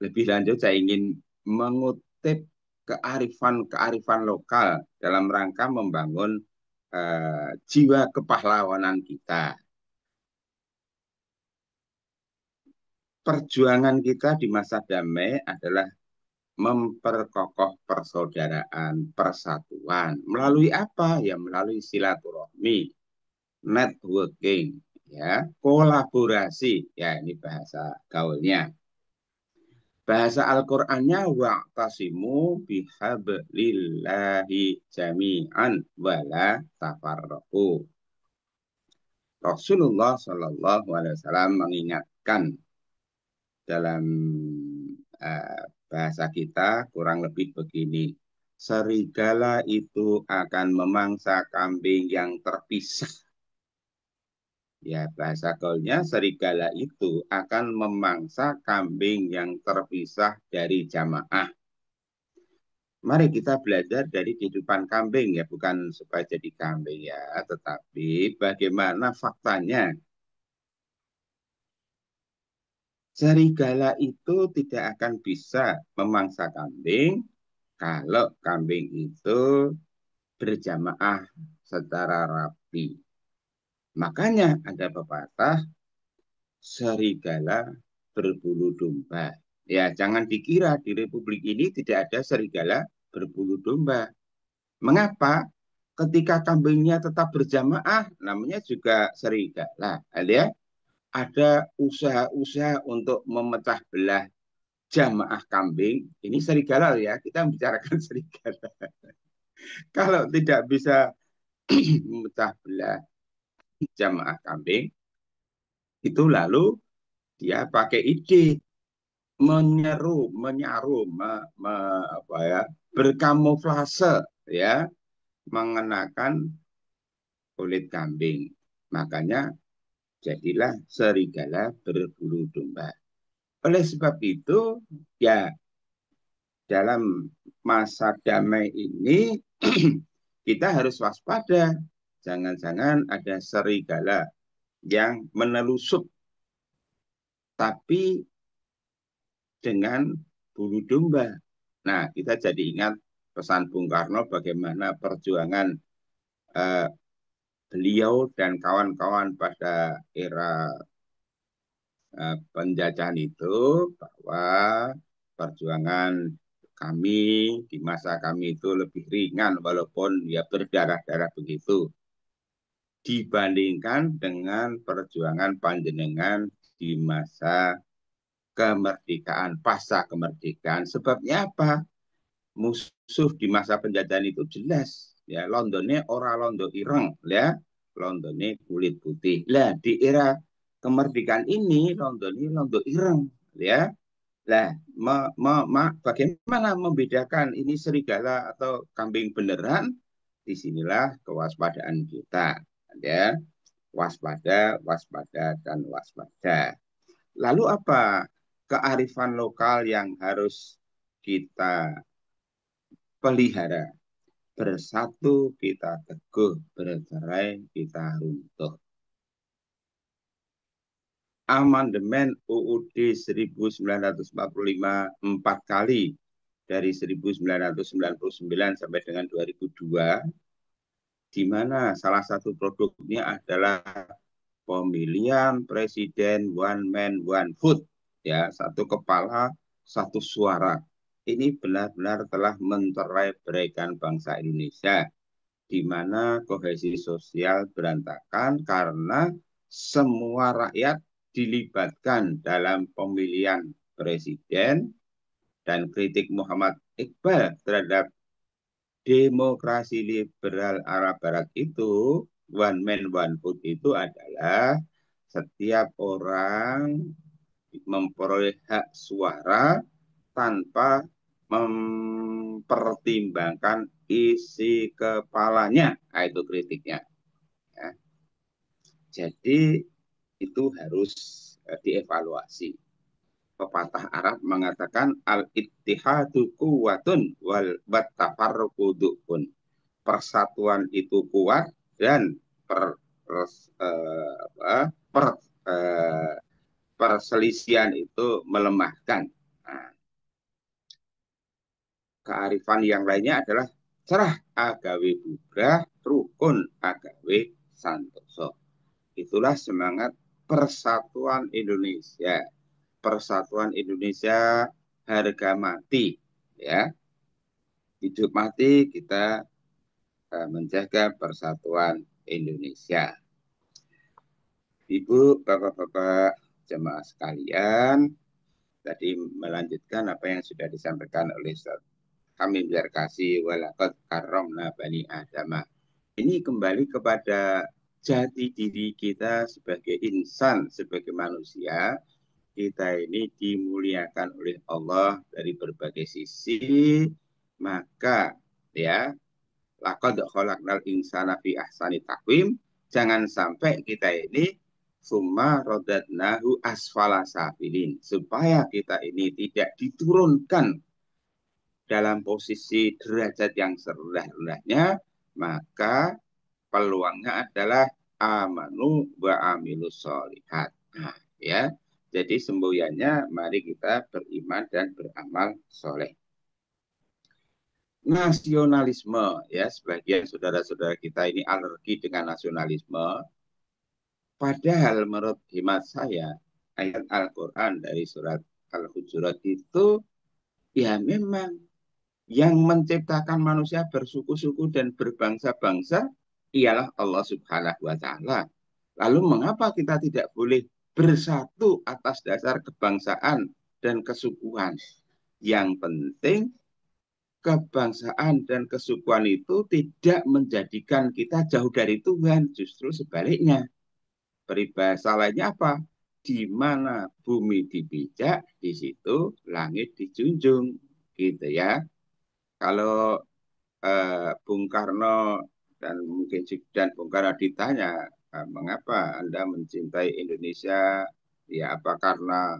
Lebih lanjut, saya ingin mengutip kearifan lokal dalam rangka membangun jiwa kepahlawanan kita. Perjuangan kita di masa damai adalah memperkokoh persaudaraan, persatuan. Melalui apa? Ya melalui silaturahmi, networking, ya, kolaborasi. Ya, ini bahasa gaulnya. Bahasa Al-Qur'annya wa'tasimu bihablillahi jami'an wala tafarraqu. Rasulullah Shallallahu Alaihi Wasallam mengingatkan dalam bahasa kita kurang lebih begini, serigala itu akan memangsa kambing yang terpisah. Ya, bahasa gaulnya serigala itu akan memangsa kambing yang terpisah dari jamaah. Mari kita belajar dari kehidupan kambing ya, bukan supaya jadi kambing ya, tetapi bagaimana faktanya. Serigala itu tidak akan bisa memangsa kambing kalau kambing itu berjamaah secara rapi. Makanya ada pepatah serigala berbulu domba. Ya, jangan dikira di Republik ini tidak ada serigala berbulu domba. Mengapa? Ketika kambingnya tetap berjamaah, namanya juga serigala. Ya, ada usaha-usaha untuk memecah belah jamaah kambing. Ini serigala ya, kita membicarakan serigala. Kalau tidak bisa memecah belah jamaah kambing, itu lalu dia pakai ide menyaru, apa ya, berkamuflase ya, mengenakan kulit kambing. Makanya jadilah serigala berbulu domba. Oleh sebab itu, ya dalam masa damai ini kita harus waspada. Jangan-jangan ada serigala yang menelusup tapi dengan bulu domba. Nah, kita jadi ingat pesan Bung Karno bagaimana perjuangan beliau dan kawan-kawan pada era penjajahan itu, bahwa perjuangan kami di masa kami itu lebih ringan walaupun ya berdarah-darah begitu dibandingkan dengan perjuangan panjenengan di masa kemerdekaan, pasca kemerdekaan. Sebabnya apa? Musuh di masa penjajahan itu jelas, ya, Londonnya ora londo ireng, ya, Londonnya kulit putih. Lah di era kemerdekaan ini Londonnya londo ireng, ya. Lah bagaimana membedakan ini serigala atau kambing beneran? Disinilah kewaspadaan kita, ya. Waspada, waspada, dan waspada. Lalu apa kearifan lokal yang harus kita pelihara? Bersatu kita teguh, bercerai kita runtuh. Amandemen UUD 1945 4 kali dari 1999 sampai dengan 2002, di mana salah satu produknya adalah pemilihan presiden one man one vote, ya, satu kepala satu suara. Ini benar-benar telah mencerai-beraikan bangsa Indonesia, di mana kohesi sosial berantakan karena semua rakyat dilibatkan dalam pemilihan presiden, dan kritik Muhammad Iqbal terhadap demokrasi liberal Arab Barat itu, one man one vote itu adalah setiap orang memperoleh hak suara tanpa mempertimbangkan isi kepalanya. Nah, itu kritiknya. Ya. Jadi itu harus dievaluasi. Pepatah Arab mengatakan al-ittihadu quwwatun wal tafarruqu du'fun. Persatuan itu kuat dan perselisihan itu melemahkan. Nah, kearifan yang lainnya adalah cerah agawe bubrah, rukun agawe santoso. Itulah semangat persatuan Indonesia. Persatuan Indonesia harga mati, ya. Hidup mati kita menjaga persatuan Indonesia. Ibu, bapak-bapak jemaah sekalian, tadi melanjutkan apa yang sudah disampaikan oleh Ustaz Hamim Zarkasi, walaqad karramna bani Adama. Ini kembali kepada jati diri kita sebagai insan, sebagai manusia. Kita ini dimuliakan oleh Allah dari berbagai sisi, maka ya laqad khalaqnal insana fi ahsani taqwim, jangan sampai kita ini summa radadnahu asfala safilin, supaya kita ini tidak diturunkan dalam posisi derajat yang serendah-rendahnya, maka peluangnya adalah amanu wa amilus sholihat. Nah, ya. Jadi semboyannya mari kita beriman dan beramal soleh. Nasionalisme, ya, sebagian saudara-saudara kita ini alergi dengan nasionalisme. Padahal menurut hemat saya, ayat Al-Quran dari surat Al-Hujurat itu ya memang yang menciptakan manusia bersuku-suku dan berbangsa-bangsa ialah Allah Subhanahu wa Ta'ala. Lalu, mengapa kita tidak boleh bersatu atas dasar kebangsaan dan kesukuan? Yang penting, kebangsaan dan kesukuan itu tidak menjadikan kita jauh dari Tuhan, justru sebaliknya. Peribahasa lainnya apa? Di mana bumi dipijak, di situ langit dijunjung, gitu ya. Kalau Bung Karno dan mungkin dan Bung Karno ditanya, mengapa Anda mencintai Indonesia? Ya, apa karena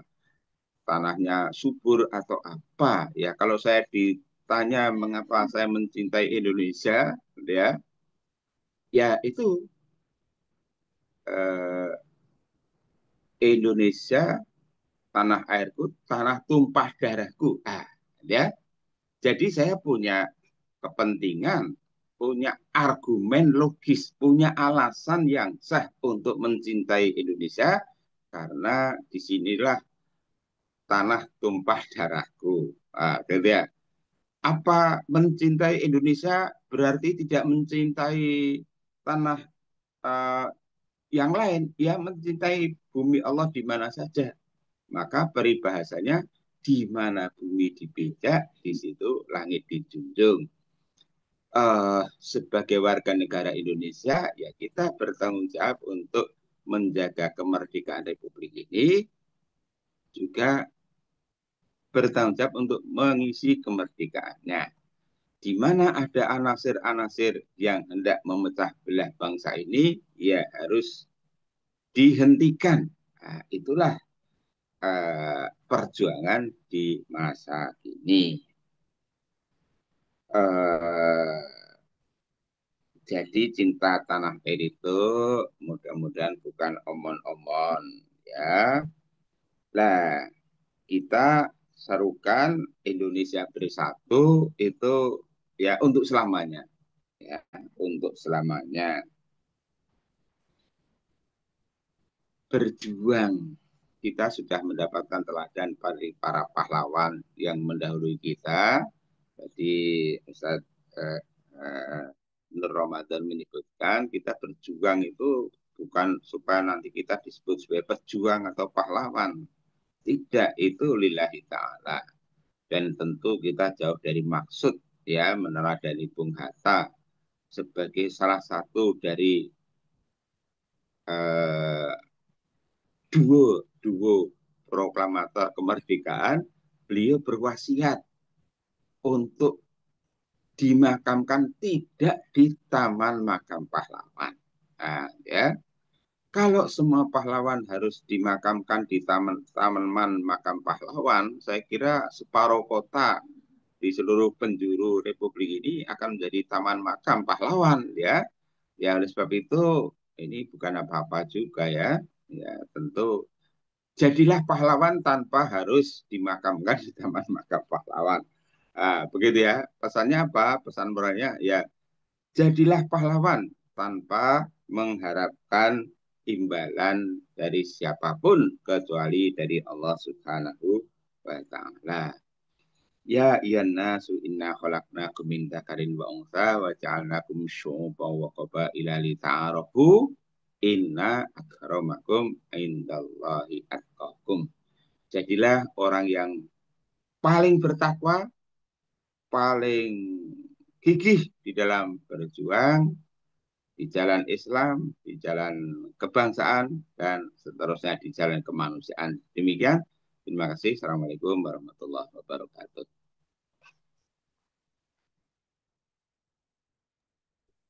tanahnya subur atau apa? Ya, kalau saya ditanya mengapa saya mencintai Indonesia, ya, ya itu eh, Indonesia tanah airku, tanah tumpah darahku. Ya. Jadi saya punya kepentingan, punya argumen logis, punya alasan yang sah untuk mencintai Indonesia karena disinilah tanah tumpah darahku. Gitu ya. Apa mencintai Indonesia berarti tidak mencintai tanah uh, yang lain? Ya, mencintai bumi Allah di mana saja. Maka peribahasanya, di mana bumi dipijak, di situ langit dijunjung. Sebagai warga negara Indonesia, ya kita bertanggung jawab untuk menjaga kemerdekaan Republik ini, juga bertanggung jawab untuk mengisi kemerdekaannya. Di mana ada anasir-anasir yang hendak memecah belah bangsa ini, ya harus dihentikan. Itulah perjuangan di masa kini. Jadi cinta tanah air itu mudah-mudahan bukan omon-omon, ya. Nah, kita serukan Indonesia Bersatu itu ya untuk selamanya, ya, untuk selamanya. Berjuang, kita sudah mendapatkan teladan dari para pahlawan yang mendahului kita. Jadi Ustaz Nur Ramadan menyebutkan kita berjuang itu bukan supaya nanti kita disebut sebagai pejuang atau pahlawan. Tidak, itu lillahi ta'ala. Dan tentu kita jauh dari maksud ya meneladani Bung Hatta sebagai salah satu dari duo proklamator kemerdekaan. Beliau berwasiat untuk dimakamkan tidak di Taman Makam Pahlawan. Nah, ya. Kalau semua pahlawan harus dimakamkan di Taman Makam Pahlawan, saya kira separuh kota di seluruh penjuru Republik ini akan menjadi Taman Makam Pahlawan, ya. Ya, oleh sebab itu ini bukan apa-apa juga, ya. Ya, tentu jadilah pahlawan tanpa harus dimakamkan di Taman Makam Pahlawan. Begitu ya. Pesannya apa? Pesan moralnya ya, jadilah pahlawan tanpa mengharapkan imbalan dari siapapun kecuali dari Allah Subhanahu wa Ta'ala. Ya iyan nasu inna khalaqnakum min dzakarin wa untha wa ja'alnakum syu'uban wa qabaila lita'arafu inna akramakum indallahi atqakum. Jadilah orang yang paling bertakwa, paling gigih di dalam berjuang di jalan Islam, di jalan kebangsaan, dan seterusnya di jalan kemanusiaan. Demikian, terima kasih. Assalamualaikum warahmatullahi wabarakatuh.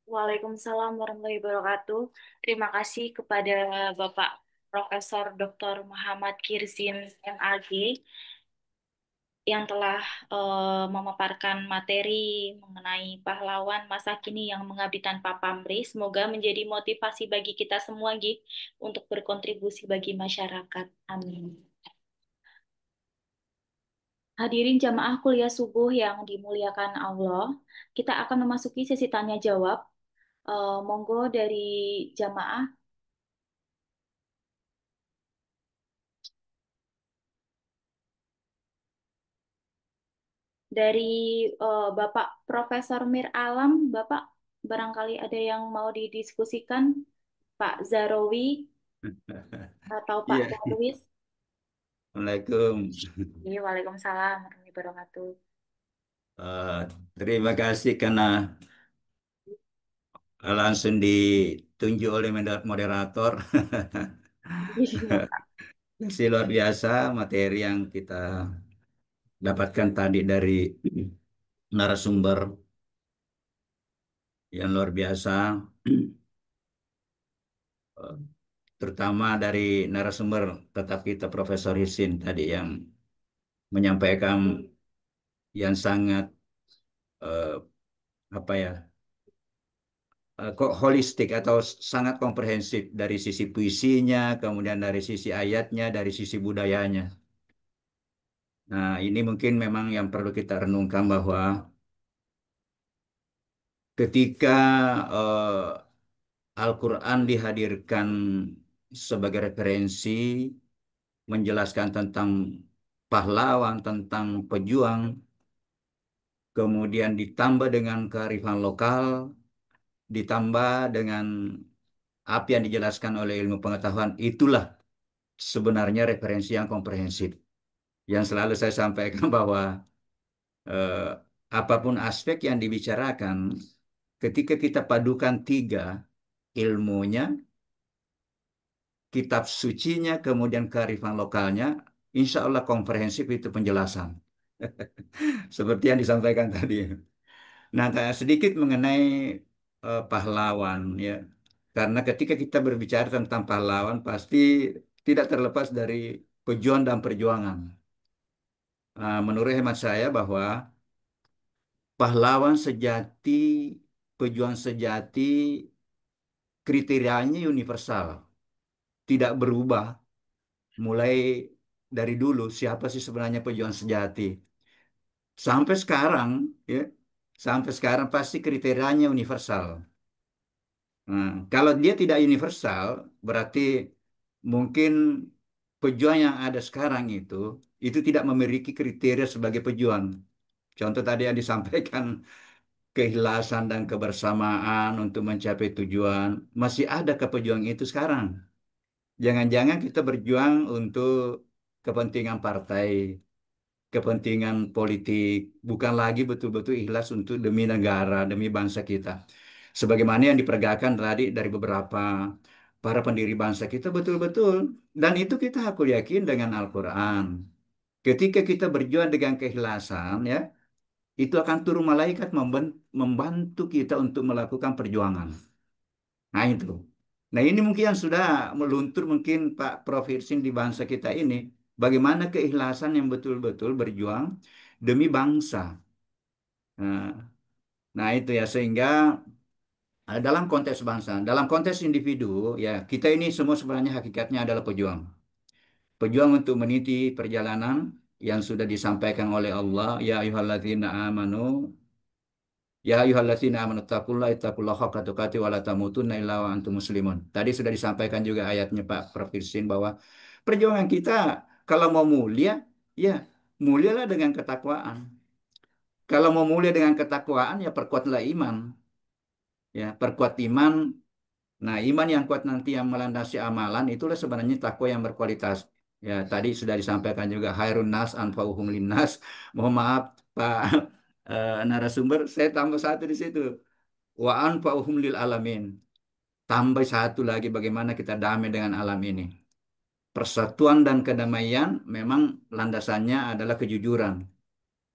Waalaikumsalam warahmatullahi wabarakatuh. Terima kasih kepada Bapak Profesor Dr. Muhammad Kirzin MAG yang telah memaparkan materi mengenai pahlawan masa kini yang mengabdi tanpa pamrih. Semoga menjadi motivasi bagi kita semua, Gi, untuk berkontribusi bagi masyarakat. Amin. Hadirin jamaah kuliah subuh yang dimuliakan Allah, kita akan memasuki sesi tanya jawab. Monggo dari jamaah Dari Bapak Profesor Mir Alam, Bapak barangkali ada yang mau didiskusikan, Pak Zarawi atau Pak Iya, Darwis? Assalamualaikum. Iya, Waalaikumsalam warahmatullahi wabarakatuh. Eh, Terima kasih karena langsung ditunjuk oleh moderator. Iya, Pak. Masih luar biasa materi yang kita dapatkan tadi dari narasumber yang luar biasa, Eh, terutama dari narasumber tetap kita Profesor Hisin tadi yang menyampaikan yang sangat eh, apa ya kok holistik atau sangat komprehensif dari sisi puisinya, kemudian dari sisi ayatnya, dari sisi budayanya. Nah, ini mungkin memang yang perlu kita renungkan bahwa ketika Al-Quran dihadirkan sebagai referensi menjelaskan tentang pahlawan, tentang pejuang, kemudian ditambah dengan kearifan lokal, ditambah dengan apa yang dijelaskan oleh ilmu pengetahuan, itulah sebenarnya referensi yang komprehensif. Yang selalu saya sampaikan bahwa eh, apapun aspek yang dibicarakan, ketika kita padukan tiga ilmunya, kitab sucinya, kemudian kearifan lokalnya, insya Allah komprehensif itu penjelasan. Seperti yang disampaikan tadi. Nah, sedikit mengenai pahlawan ya. Karena ketika kita berbicara tentang pahlawan, pasti tidak terlepas dari pejuang dan perjuangan. Menurut hemat saya bahwa pahlawan sejati, pejuang sejati, kriterianya universal, tidak berubah. Mulai dari dulu, siapa sih sebenarnya pejuang sejati? Sampai sekarang, ya, sampai sekarang pasti kriterianya universal. Nah, kalau dia tidak universal, berarti mungkin pejuang yang ada sekarang itu tidak memiliki kriteria sebagai pejuang. Contoh tadi yang disampaikan keikhlasan dan kebersamaan untuk mencapai tujuan. Masih ada kepejuang itu sekarang. Jangan-jangan kita berjuang untuk kepentingan partai, kepentingan politik, bukan lagi betul-betul ikhlas untuk demi negara, demi bangsa kita. Sebagaimana yang diperagakan tadi dari beberapa para pendiri bangsa kita betul-betul. Dan itu kita aku yakin dengan Al-Quran. Ketika kita berjuang dengan keikhlasan, ya, itu akan turun malaikat membantu kita untuk melakukan perjuangan. Nah itu. Nah ini mungkin yang sudah meluntur mungkin Pak Prof. Hirsin di bangsa kita ini. Bagaimana keikhlasan yang betul-betul berjuang demi bangsa. Nah, nah itu ya sehingga dalam konteks bangsa, dalam konteks individu ya kita ini semua sebenarnya hakikatnya adalah pejuang. Pejuang untuk meniti perjalanan yang sudah disampaikan oleh Allah, ya ayyuhalladzina amanu. Ya ayyuhalladzina amanu taqullaha ittaqullaha haqqa tuqatih wa la tamutunna illa wa antum muslimun. Tadi sudah disampaikan juga ayatnya Pak Prof. Irsin bahwa perjuangan kita kalau mau mulia, ya mulialah dengan ketakwaan. Kalau mau mulia dengan ketakwaan, ya perkuatlah iman. Ya, perkuat iman. Nah, iman yang kuat nanti yang melandasi amalan itulah sebenarnya takwa yang berkualitas. Ya, tadi sudah disampaikan juga khairun nas anfa'uhum linnas. Mohon maaf Pak narasumber, saya tambah satu di situ. Wa anfa'uhum lil alamin. Tambah satu lagi bagaimana kita damai dengan alam ini. Persatuan dan kedamaian memang landasannya adalah kejujuran.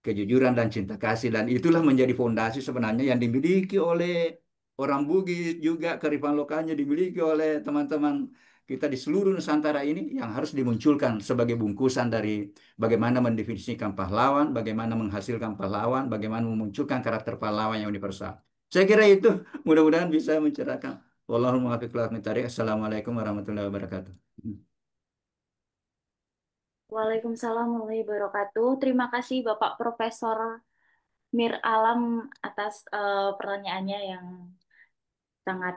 Kejujuran dan cinta kasih. Dan itulah menjadi fondasi sebenarnya yang dimiliki oleh orang Bugis juga kearifan lokalnya dimiliki oleh teman-teman kita di seluruh Nusantara ini yang harus dimunculkan sebagai bungkusan dari bagaimana mendefinisikan pahlawan, bagaimana menghasilkan pahlawan, bagaimana memunculkan karakter pahlawan yang universal. Saya kira itu mudah-mudahan bisa mencerahkan. Wallahul muwaffiq ila aqwamit thoriq. Assalamualaikum warahmatullahi wabarakatuh. Waalaikumsalam warahmatullahi wabarakatuh. Terima kasih Bapak Profesor Mir Alam atas pertanyaannya yang sangat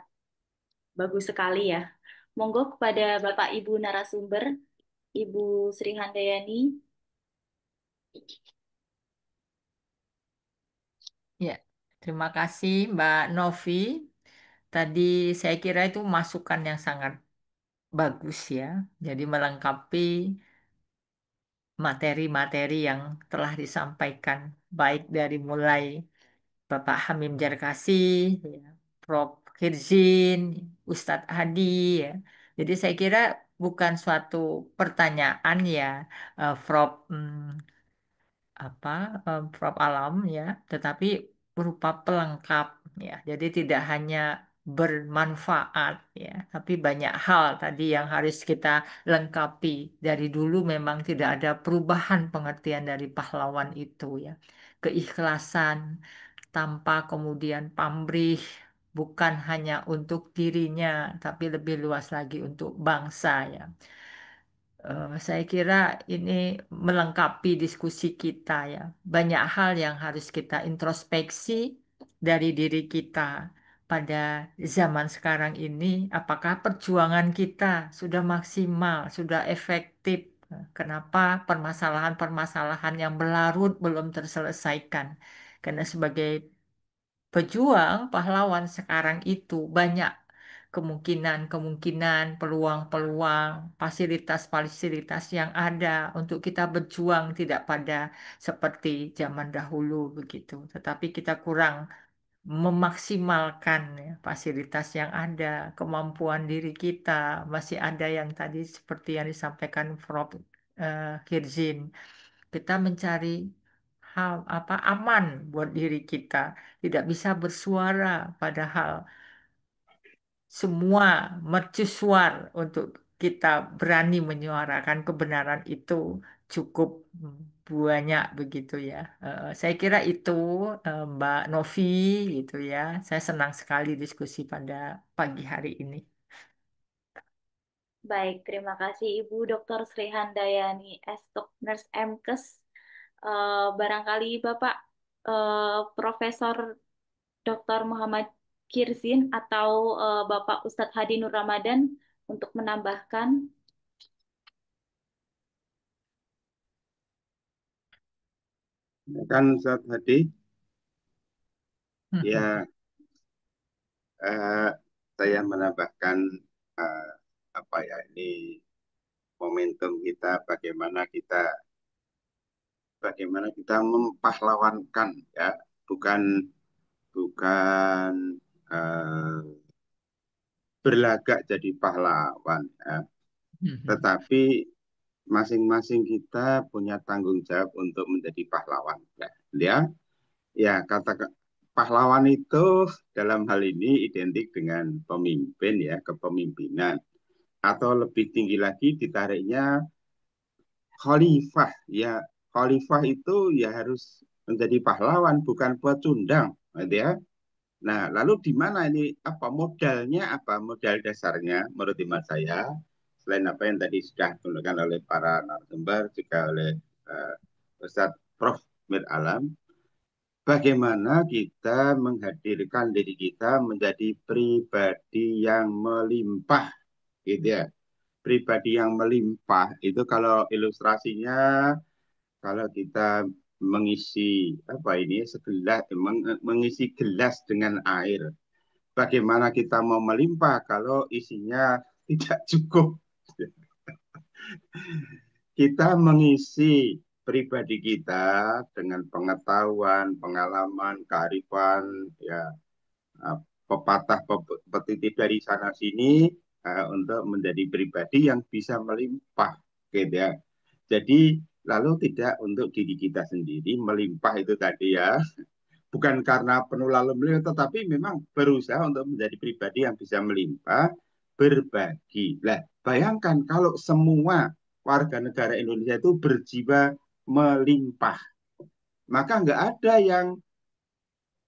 bagus sekali ya. Monggo kepada Bapak Ibu narasumber, Ibu Sri Handayani. Ya, terima kasih Mbak Novi. Tadi saya kira itu masukan yang sangat bagus ya. Jadi melengkapi materi-materi yang telah disampaikan, baik dari mulai Bapak Hamim Jarkasi, ya, Prof. Hirzin, Ustadz Hadi, ya. Jadi saya kira bukan suatu pertanyaan ya, Prof. Apa prop alam ya, tetapi berupa pelengkap ya. Jadi tidak hanya bermanfaat ya, tapi banyak hal tadi yang harus kita lengkapi. Dari dulu memang tidak ada perubahan pengertian dari pahlawan itu ya. Keikhlasan tanpa kemudian pamrih, bukan hanya untuk dirinya, tapi lebih luas lagi untuk bangsa ya. Saya kira ini melengkapi diskusi kita ya. Banyak hal yang harus kita introspeksi dari diri kita pada zaman sekarang ini. Apakah perjuangan kita sudah maksimal, sudah efektif? Kenapa permasalahan-permasalahan yang berlarut belum terselesaikan? Karena sebagai pejuang pahlawan sekarang itu banyak kemungkinan-kemungkinan, peluang-peluang, fasilitas-fasilitas yang ada untuk kita berjuang tidak pada seperti zaman dahulu begitu. Tetapi kita kurang memaksimalkan ya, fasilitas yang ada, kemampuan diri kita, masih ada yang tadi seperti yang disampaikan Prof. Hirzin, kita mencari hal apa aman buat diri kita, tidak bisa bersuara padahal semua mercusuar untuk kita berani menyuarakan kebenaran itu cukup banyak begitu ya. Saya kira itu Mbak Novi gitu ya. Saya senang sekali diskusi pada pagi hari ini. Baik, terima kasih Ibu Dr. Sri Handayani, Estok Nurse MKes. Barangkali Bapak Profesor Dr. Muhammad Kirzin atau Bapak Ustadz Hadi Nur Ramadan untuk menambahkan. Kan Ustaz Hadi, ya saya menambahkan apa ya ini momentum kita bagaimana kita mempahlawankan ya, bukan bukan berlagak jadi pahlawan ya. Tetapi masing-masing kita punya tanggung jawab untuk menjadi pahlawan ya kata pahlawan itu dalam hal ini identik dengan pemimpin ya, kepemimpinan, atau lebih tinggi lagi ditariknya khalifah ya. Khalifah itu ya harus menjadi pahlawan, bukan pecundang gitu ya. Nah, lalu di mana ini apa modalnya, apa modal dasarnya menurut iman saya, selain apa yang tadi sudah ditunjukkan oleh para narasumber juga oleh Ustadz Prof. Mir Alam, bagaimana kita menghadirkan diri kita menjadi pribadi yang melimpah gitu ya. Pribadi yang melimpah itu kalau ilustrasinya, kalau kita mengisi apa ini segelas, mengisi gelas dengan air, bagaimana kita mau melimpah kalau isinya tidak cukup. Kita mengisi pribadi kita dengan pengetahuan, pengalaman, kearifan, ya pepatah petitif dari sana sini untuk menjadi pribadi yang bisa melimpah, gitu ya. Jadi lalu tidak untuk diri kita sendiri melimpah itu tadi ya, bukan karena penuh lalu melimpah, tetapi memang berusaha untuk menjadi pribadi yang bisa melimpah, berbagi. Lah, bayangkan kalau semua warga negara Indonesia itu berjiwa melimpah, maka nggak ada yang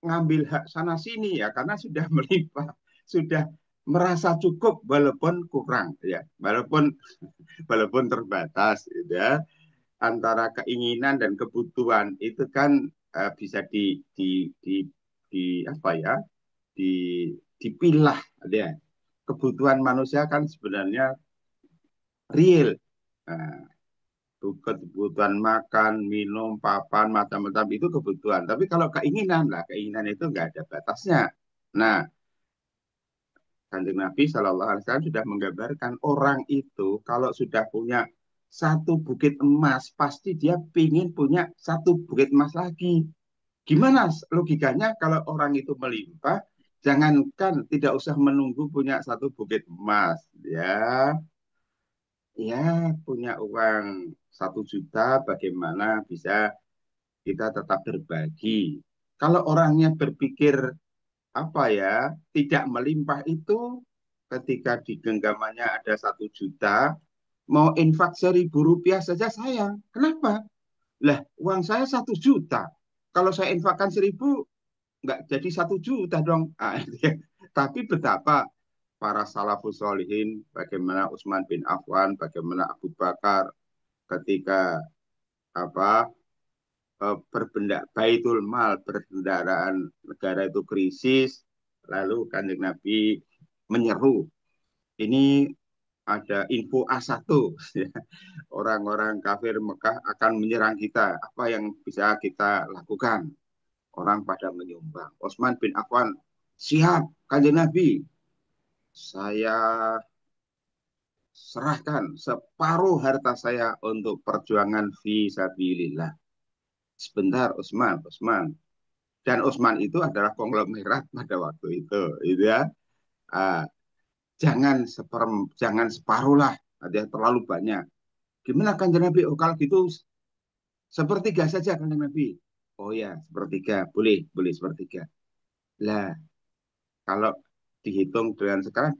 ngambil hak sana sini ya, karena sudah melimpah, sudah merasa cukup walaupun kurang ya, walaupun terbatas gitu ya. Antara keinginan dan kebutuhan itu kan bisa di apa ya, dipilah ya. Kebutuhan manusia kan sebenarnya real, kebutuhan makan, minum, papan, macam-macam itu kebutuhan. Tapi kalau keinginan lah, keinginan itu nggak ada batasnya. Nah, Kanjeng Nabi Shallallahu Alaihi Wasallam sudah menggambarkan orang itu kalau sudah punya satu bukit emas, pasti dia pingin punya satu bukit emas lagi. Gimana logikanya kalau orang itu melimpah, jangankan tidak usah menunggu punya satu bukit emas, ya punya uang 1 juta, bagaimana bisa kita tetap berbagi. Kalau orangnya berpikir tidak melimpah itu, ketika di genggamannya ada 1 juta, mau infak 1.000 rupiah saja sayang. Kenapa? Lah, uang saya 1 juta. Kalau saya infakkan 1.000, nggak jadi 1 juta dong. Tapi betapa para salafus sholihin, bagaimana Utsman bin Affan, bagaimana Abu Bakar, ketika Baitul Mal, perbendaharaan negara itu krisis, lalu Kanjeng Nabi menyeru, ini ada info A1, orang-orang kafir Mekah akan menyerang kita, apa yang bisa kita lakukan? Orang pada menyumbang. Utsman bin Affan, siap Kanjeng Nabi, saya serahkan separuh harta saya untuk perjuangan fi sabilillah. Sebentar Utsman. Dan Utsman itu adalah konglomerat pada waktu itu, ya. Jangan separuh lah, ada terlalu banyak. Gimana Kanjeng Nabi? Oh, kalau gitu sepertiga saja Kanjeng Nabi. Oh ya, sepertiga, boleh sepertiga. Lah, kalau dihitung dengan sekarang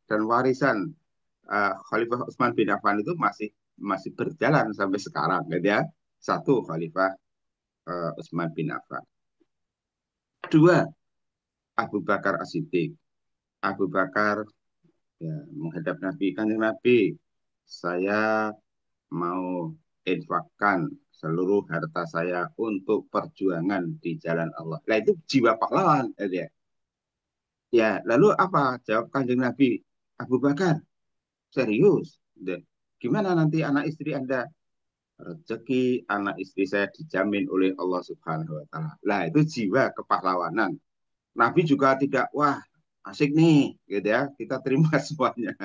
dan warisan Khalifah Utsman bin Affan itu masih berjalan sampai sekarang, gitu ya. Satu Khalifah Utsman bin Affan. Dua, Abu Bakar As-Siddiq. Abu Bakar ya menghadap Nabi, Kanjeng Nabi, saya mau infakkan seluruh harta saya untuk perjuangan di jalan Allah. Nah, itu jiwa pahlawan, ya. Ya, lalu apa jawab Kanjeng Nabi? Abu Bakar, serius? Gimana nanti anak istri Anda? Rezeki anak istri saya dijamin oleh Allah Subhanahu wa Ta'ala. Nah, itu jiwa kepahlawanan. Nabi juga tidak, wah asik nih, gitu ya, kita terima semuanya.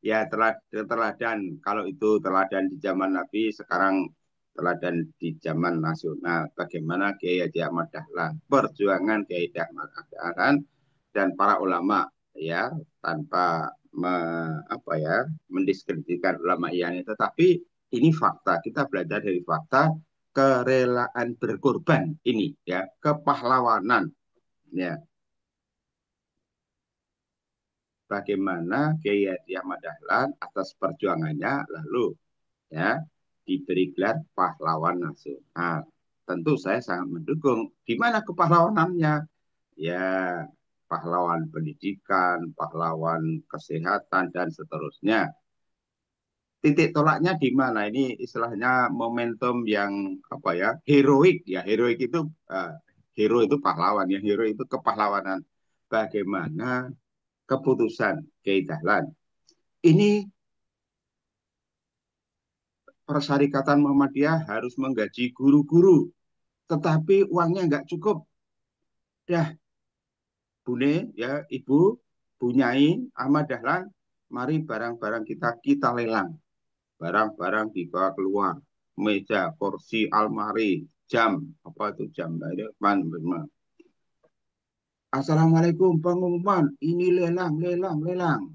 Ya, teladan, kalau itu teladan di zaman Nabi, sekarang teladan di zaman nasional. Bagaimana Kiai Haji Ahmad Dahlan, perjuangan Kiai Haji Ahmad Dahlan dan para ulama, ya, tanpa mendiskreditkan ulama yang itu, tetapi ini fakta, kita belajar dari fakta kerelaan berkorban ini, ya, kepahlawanan, ya. Bagaimana Kiai Haji Ahmad Dahlan atas perjuangannya lalu ya diberi gelar pahlawan nasional. Tentu saya sangat mendukung. Di mana kepahlawanannya? Ya, pahlawan pendidikan, pahlawan kesehatan dan seterusnya. Titik tolaknya di mana? Ini istilahnya momentum yang heroik, ya. Heroik itu hero itu pahlawan, ya. Hero itu kepahlawanan. Bagaimana keputusan Kiai Dahlan ini, Persyarikatan Muhammadiyah harus menggaji guru-guru, tetapi uangnya nggak cukup. Dah, Bune, ya, Ibu, Bunyai, Ahmad Dahlan, mari barang-barang kita lelang. Barang-barang dibawa keluar, meja, kursi, almari, jam, apa itu jam? Assalamualaikum, pengumuman, ini lelang,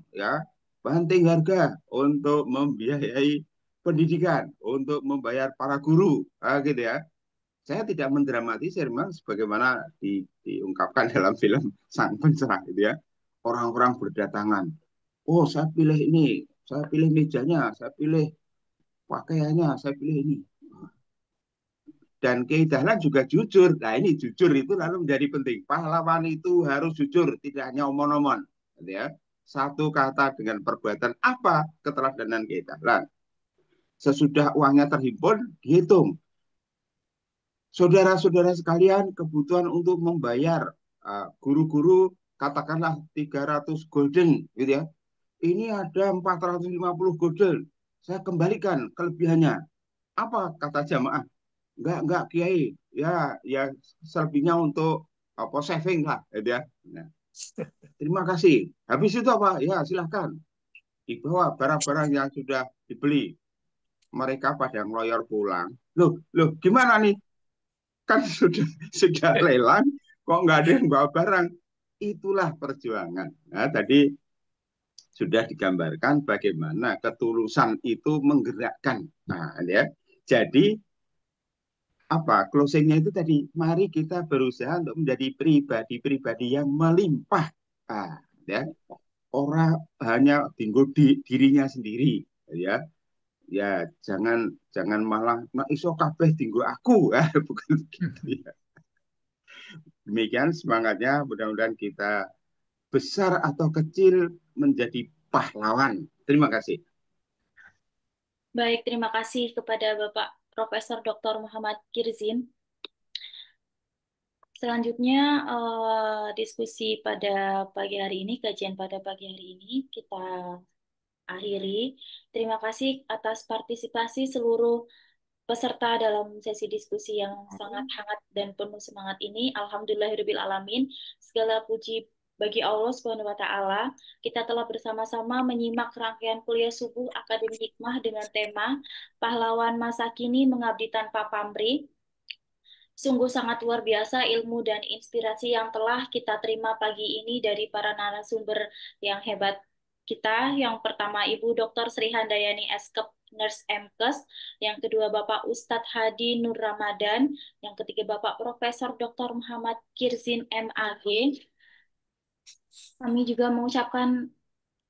ya. Banting harga untuk membiayai pendidikan, untuk membayar para guru, gitu ya. Saya tidak mendramatisir, memang sebagaimana diungkapkan dalam film Sang Pencerah, gitu ya. Orang-orang berdatangan. Oh, saya pilih ini, saya pilih mejanya, saya pilih pakaiannya, saya pilih ini. Dan Kiai Dahlan juga jujur. Nah, ini jujur itu lalu menjadi penting. Pahlawan itu harus jujur, tidak hanya omong-omong, gitu ya. Satu kata dengan perbuatan, apa keteladanan Kiai Dahlan. Sesudah uangnya terhimpun, dihitung. Saudara-saudara sekalian, kebutuhan untuk membayar guru-guru katakanlah 300 golden, gitu ya. Ini ada 450 golden. saya kembalikan kelebihannya. Apa kata jamaah? Enggak Kiai. Ya selebihnya untuk apa saving lah, gitu ya. Nah, terima kasih. Habis itu apa? Ya silahkan dibawa barang-barang yang sudah dibeli. Mereka pada ngeloyor pulang. Loh, gimana nih? Kan sudah lelang, kok nggak ada yang bawa barang? Itulah perjuangan. Nah, tadi sudah digambarkan bagaimana ketulusan itu menggerakkan. Nah, ya. Jadi apa closingnya itu tadi? Mari kita berusaha untuk menjadi pribadi-pribadi yang melimpah. Nah, ya. Orang hanya tinggal di dirinya sendiri, ya. Ya, jangan malah iso kabeh tinggal aku, ya. Bukan begitu ya. Demikian semangatnya, mudah-mudahan kita besar atau kecil menjadi pahlawan. Terima kasih. Baik, terima kasih kepada Bapak Profesor Dr. Muhammad Kirzin. Selanjutnya diskusi pada pagi hari ini, kajian pada pagi hari ini kita akhiri. Terima kasih atas partisipasi seluruh peserta dalam sesi diskusi yang sangat hangat dan penuh semangat ini. Alhamdulillahirabbil alamin. Segala puji bagi Allah Subhanahu wa taala. Kita telah bersama-sama menyimak rangkaian kuliah subuh Akademi Hikmah dengan tema Pahlawan Masa Kini Mengabdi Tanpa Pamrih. Sungguh sangat luar biasa ilmu dan inspirasi yang telah kita terima pagi ini dari para narasumber yang hebat kita. Yang pertama Ibu Dr. Sri Handayani Eskep, Nurse MKes. Yang kedua Bapak Ustadz Hadi Nur Ramadan. Yang ketiga Bapak Profesor Dr. Muhammad Kirzin MAG. Kami juga mengucapkan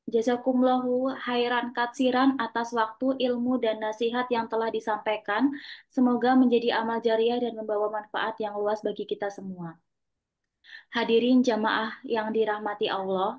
jazakumullahu khairan katsiran atas waktu, ilmu, dan nasihat yang telah disampaikan. Semoga menjadi amal jariah dan membawa manfaat yang luas bagi kita semua. Hadirin jamaah yang dirahmati Allah,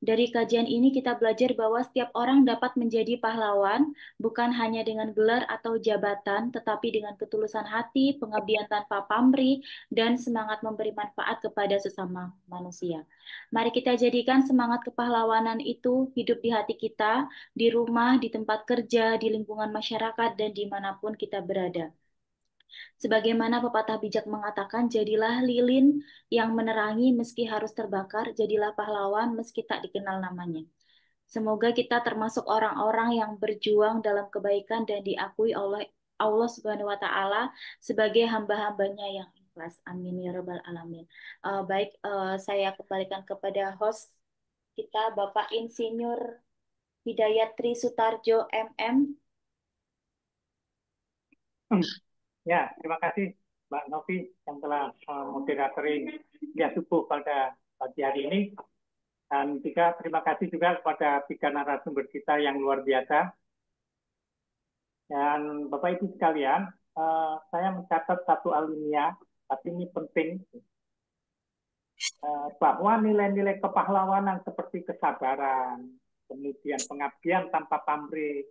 dari kajian ini kita belajar bahwa setiap orang dapat menjadi pahlawan, bukan hanya dengan gelar atau jabatan, tetapi dengan ketulusan hati, pengabdian tanpa pamrih, dan semangat memberi manfaat kepada sesama manusia. Mari kita jadikan semangat kepahlawanan itu hidup di hati kita, di rumah, di tempat kerja, di lingkungan masyarakat, dan dimanapun kita berada. Sebagaimana pepatah bijak mengatakan, jadilah lilin yang menerangi meski harus terbakar, jadilah pahlawan meski tak dikenal namanya. Semoga kita termasuk orang-orang yang berjuang dalam kebaikan dan diakui oleh Allah Subhanahu wa taala sebagai hamba-hambanya yang ikhlas. Amin ya rabbal alamin. Baik, saya kembalikan kepada host kita Bapak Insinyur Hidayat Tri Sutarjo MM. Ya, terima kasih Mbak Novi yang telah moderatori kuliah subuh pada pagi hari ini. Dan juga terima kasih juga kepada tiga narasumber kita yang luar biasa. Dan Bapak Ibu sekalian, saya mencatat satu alinea, tapi ini penting, bahwa nilai-nilai kepahlawanan seperti kesabaran, kemudian pengabdian tanpa pamrih,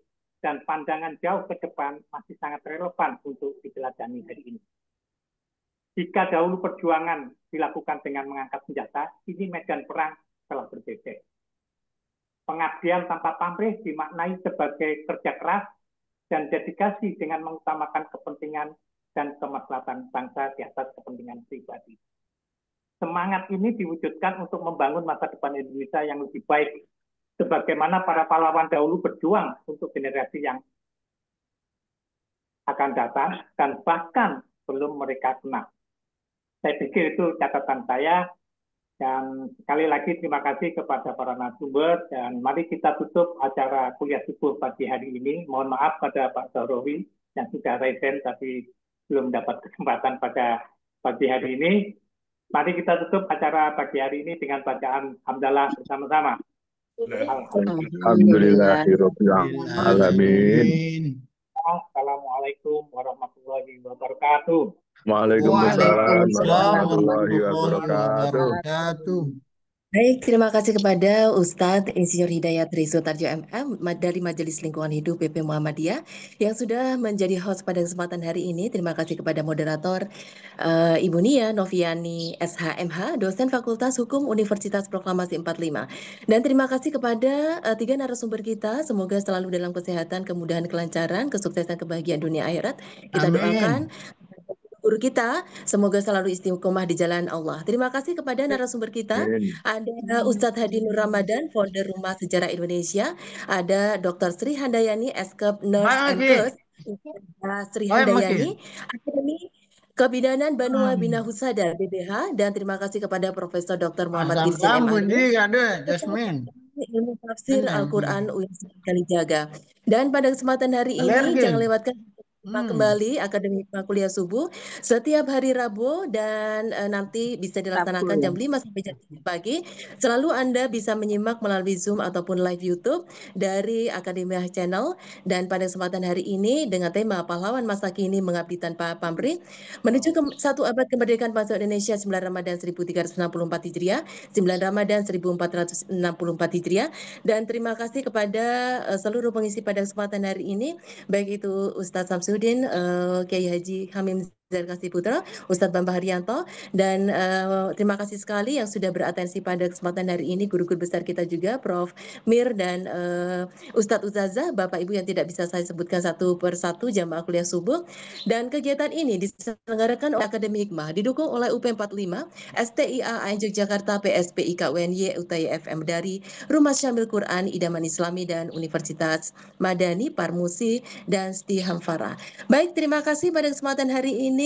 dan pandangan jauh ke depan masih sangat relevan untuk diteladani hari ini. Jika dahulu perjuangan dilakukan dengan mengangkat senjata, ini medan perang telah berbeda. Pengabdian tanpa pamrih dimaknai sebagai kerja keras dan dedikasi dengan mengutamakan kepentingan dan kemaslahatan bangsa di atas kepentingan pribadi. Semangat ini diwujudkan untuk membangun masa depan Indonesia yang lebih baik, sebagaimana para pahlawan dahulu berjuang untuk generasi yang akan datang dan bahkan belum mereka kenal. Saya pikir itu catatan saya. Dan sekali lagi terima kasih kepada para narasumber dan mari kita tutup acara kuliah subuh pagi hari ini. Mohon maaf pada Pak Zahrawi yang sudah resign tapi belum dapat kesempatan pada pagi hari ini. Mari kita tutup acara pagi hari ini dengan bacaan hamdalah bersama-sama. Alhamdulillahirabbil alamin. Assalamualaikum warahmatullahi wabarakatuh. Waalaikumsalam Waalaikumsalam warahmatullahi warahmatullahi wabarakatuh. wabarakatuh. Baik, terima kasih kepada Ustadz Insinyur Hidayat Rizotarjo MM dari Majelis Lingkungan Hidup PP Muhammadiyah yang sudah menjadi host pada kesempatan hari ini. Terima kasih kepada moderator Ibu Nia Noviani SHMH, dosen Fakultas Hukum Universitas Proklamasi 45. Dan terima kasih kepada tiga narasumber kita. Semoga selalu dalam kesehatan, kemudahan, kelancaran, kesuksesan, kebahagiaan dunia akhirat. Kita doakan guru kita, semoga selalu istiqomah di jalan Allah. Terima kasih kepada narasumber kita. Amin. Ada Ustadz Hadi Nur Ramadan, founder Rumah Sejarah Indonesia. Ada Dr. Sri Handayani, Eskep Nurse and Coach. Ada Sri Handayani, Akademi Kebidanan Banua Bina Husada, BBH. Dan terima kasih kepada Profesor Dr. Muhammad Irsin MAD. Ilmu tafsir Al-Quran UIN Kalijaga. Dan pada kesempatan hari ini, jangan lewatkan kembali Akademi Hikmah Kuliah Subuh setiap hari Rabu dan nanti bisa dilaksanakan jam 5 sampai jam 7 pagi. Selalu Anda bisa menyimak melalui Zoom ataupun live YouTube dari Akademi Channel. Dan pada kesempatan hari ini dengan tema Pahlawan Masa Kini Mengabdi Tanpa Pamrih menuju ke 1 abad kemerdekaan bangsa Indonesia 9 Ramadan 1364 Hijriah, 9 Ramadan 1464 Hijriah. Dan terima kasih kepada seluruh pengisi pada kesempatan hari ini, baik itu Ustadz Samsudin, Kiai Haji Hamim Zarkasi Putra, Ustadz Bambang Haryanto, dan terima kasih sekali yang sudah beratensi pada kesempatan hari ini, guru-guru besar kita juga, Prof. Mir dan Ustadz Uzazah, Bapak Ibu yang tidak bisa saya sebutkan satu persatu, jamaah kuliah subuh. Dan kegiatan ini diselenggarakan oleh Akademi Hikmah, didukung oleh UP 45, STIA AN Yogyakarta, PSPIK UNY, UTY FM dari Rumah Syamil Quran, Idaman Islami, dan Universitas Madani, Parmusi, dan Sti Hamfara. Baik, terima kasih pada kesempatan hari ini.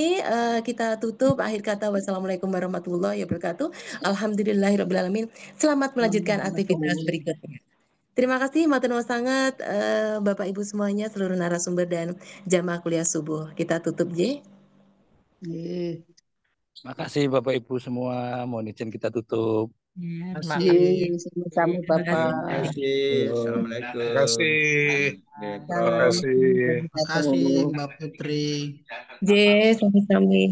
Kita tutup akhir kata wassalamualaikum warahmatullahi wabarakatuh. Alhamdulillahirrahmanirrahim. Selamat melanjutkan aktivitas berikutnya. Terima kasih matur nuwun sangat Bapak Ibu semuanya, seluruh narasumber dan jamaah kuliah subuh. Kita tutup J. Terima kasih Bapak Ibu semua. Mohon izin kita tutup. Terima kasih. Sama-sama Bapak. Terima kasih. Assalamualaikum. Terima kasih. Terima kasih. Terima kasih Mbak Putri. J, sami-sami.